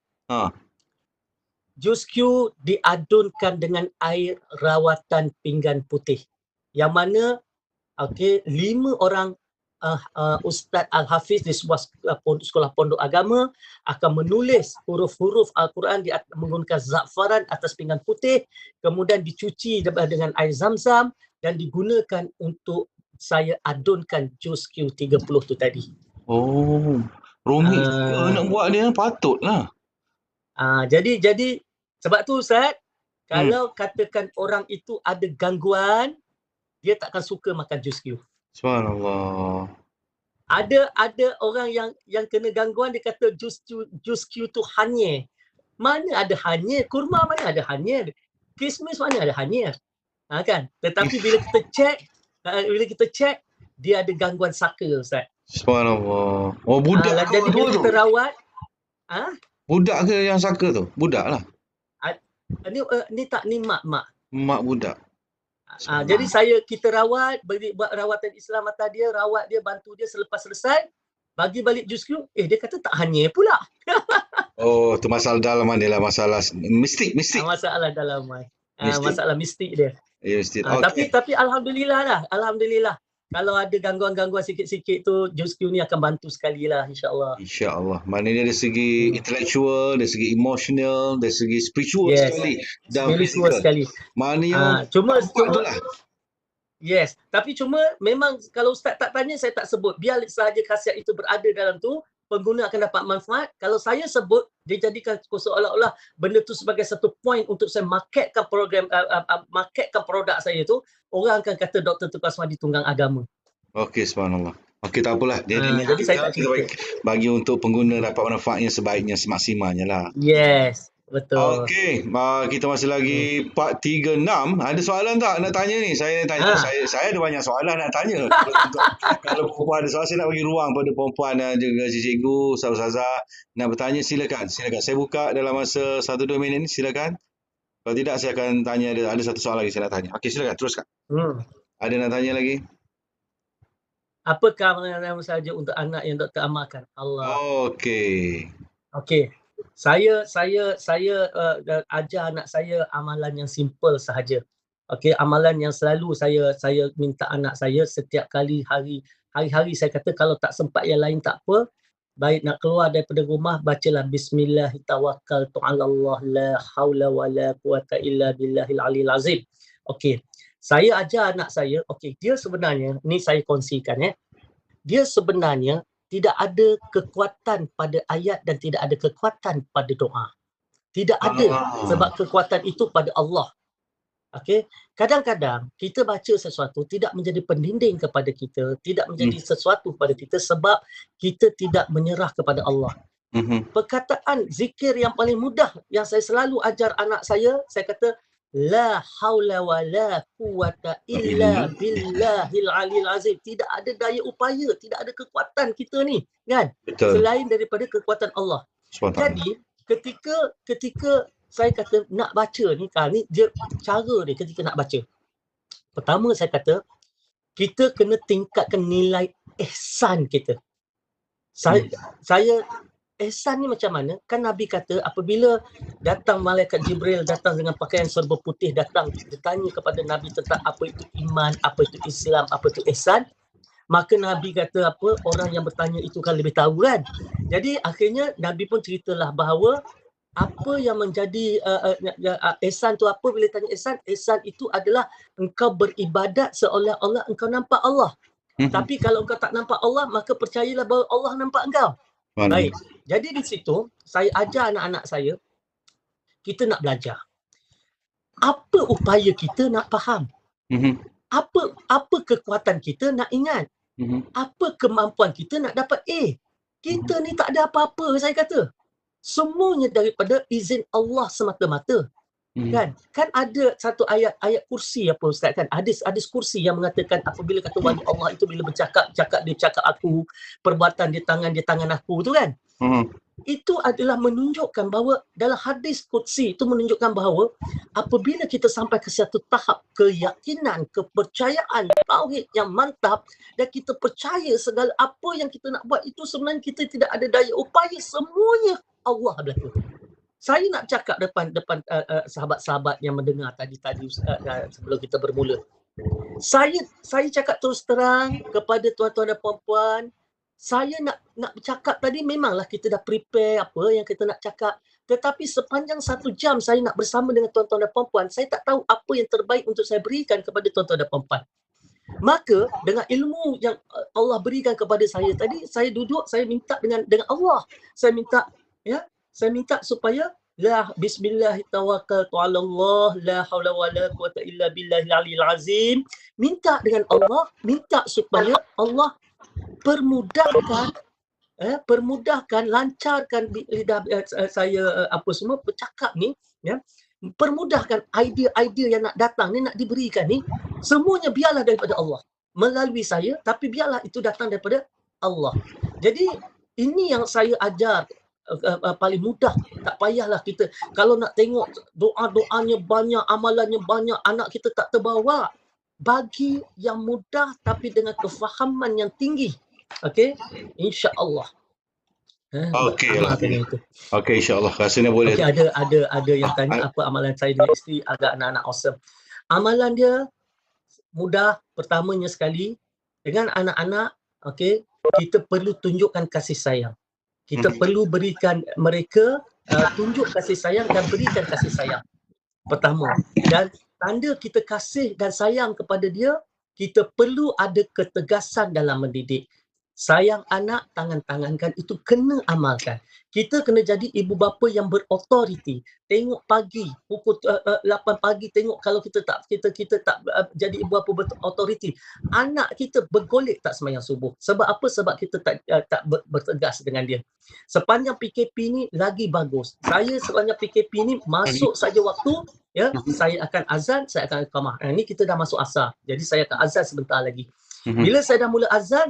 Jus Q diadunkan dengan air rawatan pinggan putih. Yang mana 5 orang Ustaz Al-Hafiz di sebuah sekolah pondok agama akan menulis huruf-huruf Al-Quran menggunakan za'faran atas pinggan putih, kemudian dicuci dengan air zam-zam dan digunakan untuk saya adunkan jus Q30 tu tadi. Oh, rumit nak buat dia, patutlah. Jadi sebab tu Ustaz, kalau katakan orang itu ada gangguan, dia takkan suka makan jus Q. Subhanallah. Ada orang yang kena gangguan dia kata jus Q tu hanyir. Mana ada hanyir? Kurma mana ada hanyir? Kismis mana ada hanyir? Kan? Tetapi bila kita cek dia ada gangguan saka Ustaz. Subhanallah. Oh, budak jadi bila kita rawat budak ke yang saka tu? Budak lah. Ni mak. Mak budak. Jadi kita buat rawatan Islam atas dia, rawat dia, bantu dia, selepas selesai bagi balik jus Q, dia kata tak hanyir pula. Oh, tu masalah dalaman dia lah, masalah mistik. Masalah dalaman. Masalah mistik dia. Ya, mistik. Okay. Tapi alhamdulillah. Kalau ada gangguan-gangguan sikit-sikit tu, jus Q ni akan bantu sekali lah insya-Allah. InsyaAllah. Maknanya dari segi intellectual, dari segi emotional, dari segi spiritual sekali dan spiritual sekali. Maknanya cuma itulah. Yes, tapi cuma memang kalau Ustaz tak tanya saya tak sebut. Biar sahaja khasiat itu berada dalam tu, pengguna akan dapat manfaat. Kalau saya sebut, dia jadikan seolah-olah benda tu sebagai satu point untuk saya marketkan marketkan produk saya tu, orang akan kata Dr. Tengku Asmadi tunggang agama. Okey, subhanallah. Okey, tak apalah. Jadi saya tak cerita. Bagi untuk pengguna dapat manfaatnya sebaiknya, semaksimalnya lah. Yes, betul. Okey, kita masih lagi part 36. Ada soalan tak nak tanya ni? Saya nak tanya. Saya ada banyak soalan nak tanya. Kalau perempuan ada soalan, saya nak bagi ruang pada perempuan dan juga cikgu, ustazah nak bertanya, silakan. Saya buka dalam masa 1-2 minit ni, silakan. Kalau tidak, saya akan tanya. Ada satu soalan lagi saya nak tanya. Okey, silakan teruskan. Ada nak tanya lagi? Apakah amalan saja untuk anak yang doktor amalkan? Allah. Okey. Saya ajar anak saya amalan yang simple sahaja. Amalan yang selalu saya minta anak saya setiap kali hari-hari saya kata kalau tak sempat yang lain tak apa. Baik nak keluar daripada rumah, bacalah bismillah tawakkaltu 'ala Allah la haula wala quwata illa billahil aliyil azim. Saya ajar anak saya, dia sebenarnya ni saya kongsikan dia sebenarnya tidak ada kekuatan pada ayat dan tidak ada kekuatan pada doa. Tidak ada, sebab kekuatan itu pada Allah. Kadang-kadang kita baca sesuatu tidak menjadi pendinding kepada kita, tidak menjadi sesuatu kepada kita sebab kita tidak menyerah kepada Allah. Perkataan zikir yang paling mudah yang saya selalu ajar anak saya kata la haula wa la quwata illa billahil alil azim. Tidak ada daya upaya, tidak ada kekuatan kita ni, kan? Betul. Selain daripada kekuatan Allah. Subhanallah. Jadi ketika saya kata nak baca ni, ni dia cara dia ketika nak baca. Pertama saya kata kita kena tingkatkan nilai ihsan kita. Saya ihsan ni macam mana? Kan Nabi kata apabila datang malaikat Jibril datang dengan pakaian serba putih datang bertanya kepada Nabi tentang apa itu iman, apa itu Islam, apa itu ihsan, maka Nabi kata apa? Orang yang bertanya itu kan lebih tahu kan. Jadi akhirnya Nabi pun ceritalah bahawa apa yang menjadi ihsan tu apa bila tanya ihsan? Ihsan itu adalah engkau beribadat seolah-olah engkau nampak Allah. Tapi kalau engkau tak nampak Allah, maka percayalah bahawa Allah nampak engkau. Baik. Jadi di situ saya ajar anak-anak saya, kita nak belajar. Apa upaya kita nak faham? Apa kekuatan kita nak ingat? Apa kemampuan kita nak dapat A? Kita ni tak ada apa-apa, saya kata. Semuanya daripada izin Allah semata-mata. Kan ada satu ayat kursi apa Ustaz kan, hadis kursi yang mengatakan apabila kata wali Allah itu bila bercakap dia cakap aku, perbuatan dia tangan aku tu kan. Itu adalah menunjukkan bahawa dalam hadis kursi itu menunjukkan bahawa apabila kita sampai ke satu tahap keyakinan, kepercayaan, tauhid yang mantap dan kita percaya segala apa yang kita nak buat itu sebenarnya kita tidak ada daya upaya, semuanya Allah berlaku. Saya nak cakap depan sahabat-sahabat yang mendengar tadi sebelum kita bermula. Saya cakap terus terang kepada tuan-tuan dan puan-puan, saya nak bercakap tadi memanglah kita dah prepare apa yang kita nak cakap. Tetapi sepanjang 1 jam saya nak bersama dengan tuan-tuan dan puan-puan, saya tak tahu apa yang terbaik untuk saya berikan kepada tuan-tuan dan puan-puan. Maka dengan ilmu yang Allah berikan kepada saya tadi, saya duduk, saya minta dengan Allah. Saya minta supaya la bismillah tawakkaltu ala Allah la haula wala quwata illa billahil aliyil azim. Minta dengan Allah, minta supaya Allah permudahkan, lancarkan lidah saya apa semua bercakap ni, ya. Permudahkan idea-idea yang nak datang ni, nak diberikan ni, semuanya biarlah daripada Allah. Melalui saya, tapi biarlah itu datang daripada Allah. Jadi ini yang saya ajar paling mudah. Tak payahlah kita kalau nak tengok doa-doanya banyak, amalannya banyak, anak kita tak terbawa. Bagi yang mudah tapi dengan kefahaman yang tinggi. Okey, insya-Allah. Okey, insya-Allah. Rasanya boleh. Okey, ada yang tanya apa amalan saya dengan isteri agak anak-anak awesome. Amalan dia mudah. Pertamanya sekali, dengan anak-anak, okey, kita perlu tunjukkan kasih sayang. Kita perlu berikan mereka tunjuk kasih sayang dan berikan kasih sayang. Pertama. Dan tanda kita kasih dan sayang kepada dia, kita perlu ada ketegasan dalam mendidik. Sayang anak, tangan-tangankan, itu kena amalkan. Kita kena jadi ibu bapa yang berautoriti. Tengok pagi, pukul 8 pagi, tengok kalau kita tak jadi ibu bapa berautoriti. Anak kita bergolek tak sembahyang subuh. Sebab apa? Sebab kita tak bertegas dengan dia. Sepanjang PKP ni lagi bagus. Saya sepanjang PKP ni masuk saja waktu, ya, saya akan azan, saya akan iqamah. Ini kita dah masuk asar. Jadi saya akan azan sebentar lagi. Bila saya dah mula azan,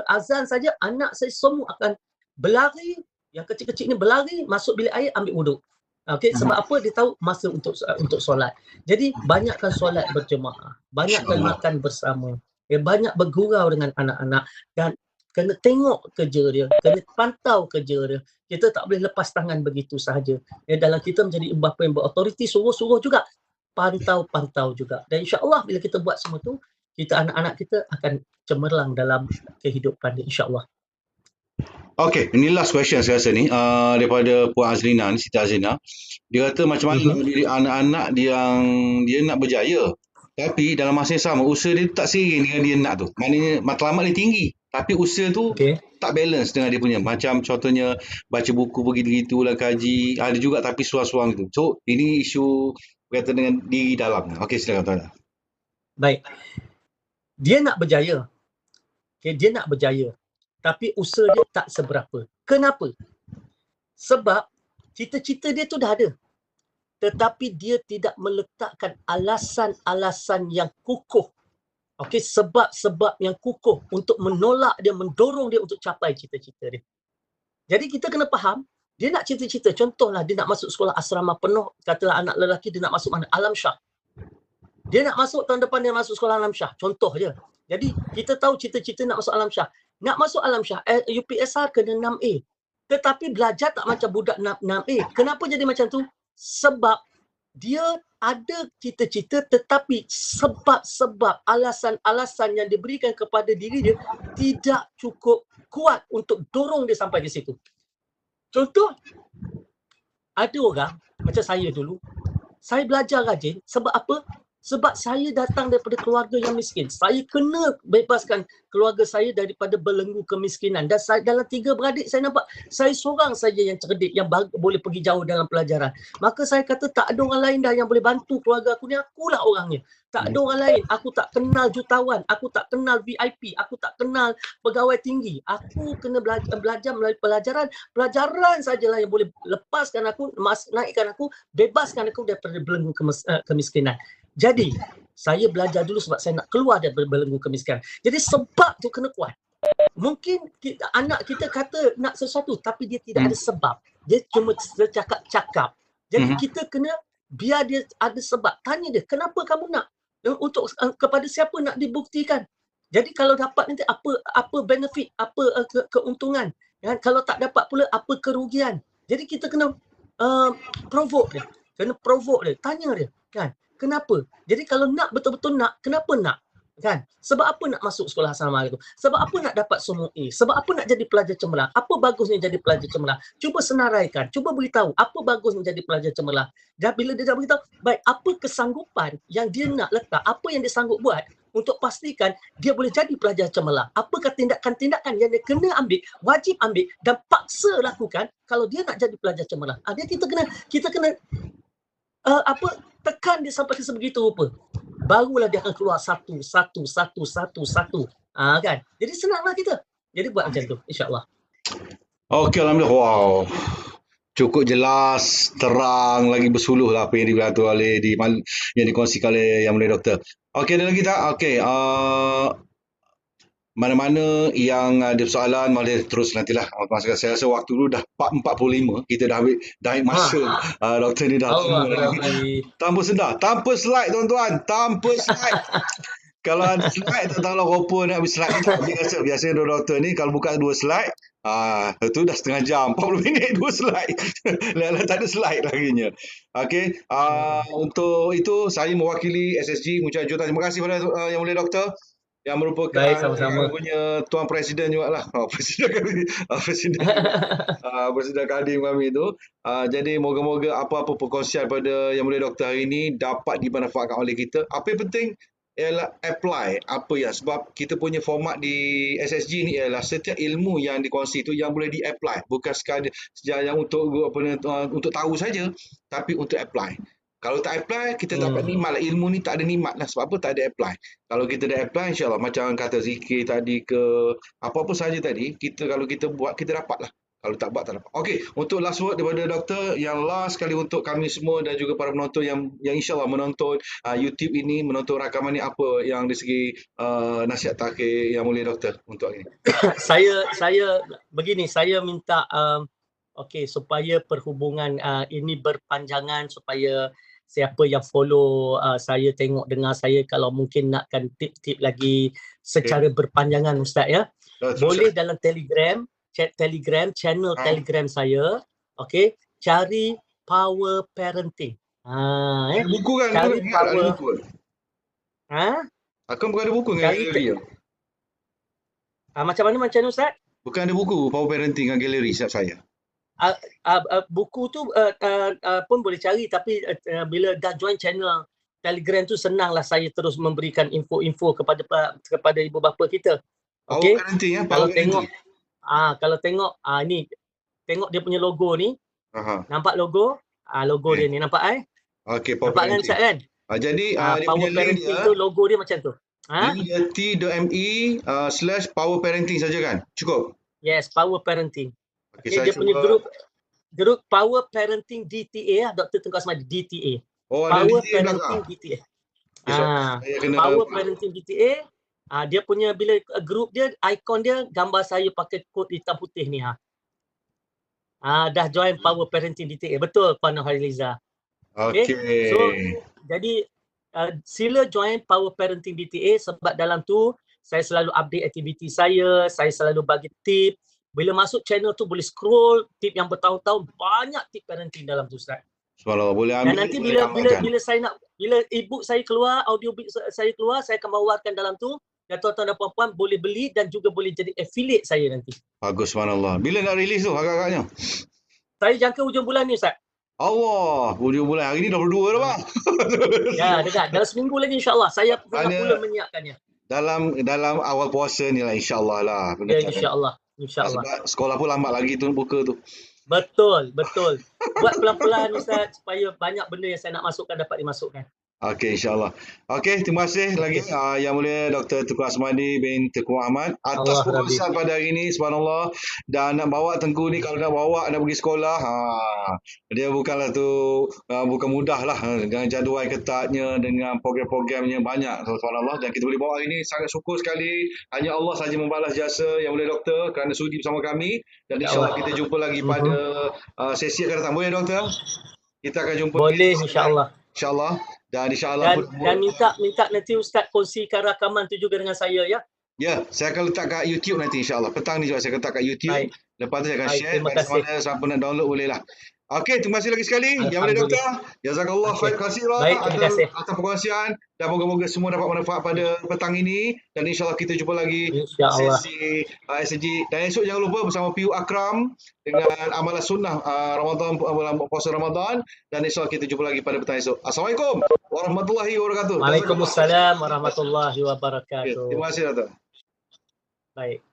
azan saja, anak saya semua akan berlari, yang kecil-kecil ni berlari, masuk bilik air, ambil wuduk. Okey, sebab apa? Dia tahu masa untuk solat. Jadi banyakkan solat berjemaah, banyakkan makan bersama, banyak bergurau dengan anak-anak dan kena tengok kerja dia, kena pantau kerja dia. Kita tak boleh lepas tangan begitu sahaja. Dalam kita menjadi ibu bapa yang berautoriti, suruh-suruh juga, pantau juga. Dan insya-Allah bila kita buat semua tu, kita anak-anak kita akan cemerlang dalam kehidupan dia, insya-Allah. Okey, ini last question saya rasa ni daripada Puan Azlina ni, Siti Azlina. Dia kata macam mana nak mendidik anak-anak dia nak berjaya. Tapi dalam masa yang sama usaha dia tak seiring dengan dia nak tu. Maknanya matlamat dia tinggi, tapi usaha tu tak balance dengan dia punya. Macam contohnya baca buku begitu-gitulah, kaji, ada juga tapi suang-suang gitu. So, ini isu berkaitan dengan diri dalam. Okey, silakan tuan. Baik. Dia nak berjaya. Okay, dia nak berjaya. Tapi usaha dia tak seberapa. Kenapa? Sebab cita-cita dia tu dah ada. Tetapi dia tidak meletakkan alasan-alasan yang kukuh. Okey, sebab-sebab yang kukuh untuk menolak dia, mendorong dia untuk capai cita-cita dia. Jadi kita kena faham, dia nak cita-cita. Contohlah dia nak masuk sekolah asrama penuh, katalah anak lelaki dia nak masuk mana? Alam Shah. Dia nak masuk tahun depan dia masuk sekolah Alam Shah. Contoh je. Jadi kita tahu cita-cita nak masuk Alam Shah. Nak masuk Alam Shah, UPSR kena 6A. Tetapi belajar tak macam budak 6A. Kenapa jadi macam tu? Sebab dia ada cita-cita tetapi sebab-sebab alasan-alasan yang diberikan kepada diri dia tidak cukup kuat untuk dorong dia sampai di situ. Contoh, ada orang macam saya dulu, saya belajar rajin sebab apa? Sebab saya datang daripada keluarga yang miskin. Saya kena bebaskan keluarga saya daripada belenggu kemiskinan. Dan saya, dalam 3 beradik saya nampak saya seorang saja yang cerdik, yang boleh pergi jauh dalam pelajaran. Maka saya kata tak ada orang lain dah yang boleh bantu keluarga aku ni, akulah orangnya. Tak ada orang lain. Aku tak kenal jutawan, aku tak kenal VIP, aku tak kenal pegawai tinggi. Aku kena belajar melalui pelajaran. Pelajaran sajalah yang boleh lepaskan aku, naikkan aku, bebaskan aku daripada belenggu kemiskinan. Jadi, saya belajar dulu sebab saya nak keluar daripada belenggu kemiskinan. Jadi sebab tu kena kuat. Mungkin anak kita kata nak sesuatu tapi dia tidak ada sebab. Dia cuma cakap-cakap. Jadi kita kena biar dia ada sebab. Tanya dia, kenapa kamu nak? Untuk kepada siapa nak dibuktikan? Jadi kalau dapat nanti apa benefit, apa keuntungan. Dan kalau tak dapat pula apa kerugian. Jadi kita kena provoke dia. Kena provoke dia, tanya dia, kan? Kenapa? Jadi kalau nak betul-betul nak, kenapa nak? Kan? Sebab apa nak masuk sekolah asrama itu? Sebab apa nak dapat semua A? Sebab apa nak jadi pelajar cemerlang? Apa bagusnya jadi pelajar cemerlang? Cuba senaraikan, cuba beritahu apa bagusnya jadi pelajar cemerlang. Dan bila dia dah beritahu, baik, apa kesanggupan yang dia nak letak, apa yang dia sanggup buat untuk pastikan dia boleh jadi pelajar cemerlang. Apakah tindakan-tindakan yang dia kena ambil, wajib ambil dan paksa lakukan kalau dia nak jadi pelajar cemerlang. Dia kita kena tekan dia sampai ke sebegitu rupa. Barulah dia akan keluar satu. Kan? Jadi senanglah kita. Jadi buat macam tu, insya-Allah. Okey, alhamdulillah. Wow. Cukup jelas, terang, lagi bersuluh lah apa yang dibantu oleh yang dikongsikan oleh Yang Mulia Doktor. Okey, ada lagi tak? Okey, mana-mana yang ada soalan boleh terus nantilah. Saya rasa waktu dulu dah 4.45, kita dah ambil masa. Doktor ni dah lama lagi. Tanpa sedar, tanpa slide tuan-tuan, tanpa slide. Kalau ada slide tak tahulah apa nak ambil slide. Biasanya doktor ni kalau buka 2 slide, itu dah setengah jam, 40 minit 2 slide. Tak ada slide laginya. Okey, untuk itu saya mewakili SSG mengucapkan jutaan terima kasih kepada Yang Mulia Doktor yang merupakan punya Tuan Presiden jugalah. Presiden Kadim kami itu. Jadi moga-moga apa-apa perkongsian pada Yang Mulia Doktor hari ini dapat dimanfaatkan oleh kita. Apa yang penting ialah apply sebab kita punya format di SSG ni ialah setiap ilmu yang dikongsi itu yang boleh di-apply, bukan sekadar yang untuk tahu saja, tapi untuk apply. Kalau tak apply, kita dapat nikmat lah. Ilmu ni tak ada nikmat lah. Sebab apa? Tak ada apply. Kalau kita dah apply, insyaAllah. Macam kata zikir tadi ke apa-apa saja tadi, kalau kita buat, kita dapat lah. Kalau tak buat, tak dapat. Okey, untuk last word daripada doktor, yang last sekali untuk kami semua dan juga para penonton yang insyaAllah menonton YouTube ini, menonton rakaman ni, apa yang dari segi nasihat terakhir Yang Mulia Doktor untuk ini? Saya begini, saya minta supaya perhubungan ini berpanjangan, supaya siapa yang follow saya, tengok, dengar saya, kalau mungkin nakkan tip-tip lagi secara berpanjangan Ustaz ya. Boleh dalam Telegram, channel Telegram saya, okey, cari Power Parenting. Buku kan? Cari Power. Akan bukan ada buku dengan galeri. Macam mana Ustaz? Bukan ada buku Power Parenting dengan galeri siap saya. Buku tu pun boleh cari, tapi bila dah join channel Telegram tu, senanglah saya terus memberikan info-info kepada ibu bapa kita. Okey. Kalau tengok ni, tengok dia punya logo ni. Nampak logo? Logo dia ni, nampak Okey, Power Parenting. Nampak kan? Jadi dia Power punya Parenting link dia, tu logo dia macam tu. t.me/Power Parenting saja kan? Cukup? Yes, Power Parenting. Okay, dia punya grup grup Power Parenting DTA, Dr. Tengku Asmadi, DTA. Oh, ada Power DTA Parenting belakang. DTA. Saya kena Power Parenting DTA. Dia punya bila grup dia, ikon dia gambar saya pakai kod hitam putih ni. Dah join Power Parenting DTA. Betul Puan Hailiza. Okey. So jadi sila join Power Parenting DTA sebab dalam tu saya selalu update aktiviti saya selalu bagi tip. Bila masuk channel tu boleh scroll tip yang bertahun-tahun, banyak tip parenting dalam tu Ustaz. Subhanallah, boleh Dan ambil, nanti boleh amalkan. bila e-book saya keluar, audio book saya keluar, saya akan bawakan dalam tu dan tuan-tuan dan puan-puan boleh beli dan juga boleh jadi affiliate saya nanti. Bagus, subhanallah. Bila nak release tu agak-agaknya? Saya jangka hujung bulan ni Ustaz. Allah, hujung bulan. Hari ni 22 dah bang. Ya, dekat. Dalam seminggu lagi insya-Allah saya tengah Ada- pula menyiapkannya. Dalam awal puasa ni lah, insya-Allah lah. Ya, insya-Allah. Insya-Allah. Sebab sekolah pun lambat lagi tu buka tu. Betul. Buat pelan-pelan Ustaz supaya banyak benda yang saya nak masukkan dapat dimasukkan. Okey, insya-Allah. Okey, terima kasih lagi Yang Mulia Dr. Tengku Asmadi bin Tengku Ahmad atas Allah perkongsian pada hari ini, subhanallah. Dan nak bawa Tengku ni, kalau nak bawa nak pergi sekolah, dia bukanlah tu bukan mudah lah, dengan jadual ketatnya, dengan program-programnya banyak, subhanallah. Dan kita boleh bawa hari ini, sangat syukur sekali. Hanya Allah saja membalas jasa Yang Mulia Doktor kerana sudi bersama kami. Dan insya-Allah kita jumpa lagi pada sesi akan datang. Boleh Doktor? Kita akan jumpa. Boleh insya-Allah. InsyaAllah. Dan insyaAllah dan minta nanti Ustaz kongsikan rakaman tu juga dengan saya ya. Ya, saya akan letak kat YouTube nanti insyaAllah. Petang ni juga saya akan letak kat YouTube. Baik. Lepas tu saya akan share. Terima kasih. Siapa nak download boleh lah. Okey, terima kasih lagi sekali Yang Mulia Doktor. Jazakallah khair katsira atas perkongsian, dan moga-moga semua dapat manfaat pada petang ini, dan insyaAllah kita jumpa lagi sesi SG. Dan esok jangan lupa bersama PU Akram dengan amalan sunnah Ramadan, puasa Ramadan, dan insyaAllah kita jumpa lagi pada petang esok. Assalamualaikum warahmatullahi wabarakatuh. Waalaikumsalam warahmatullahi wabarakatuh. Terima kasih Doktor. Baik.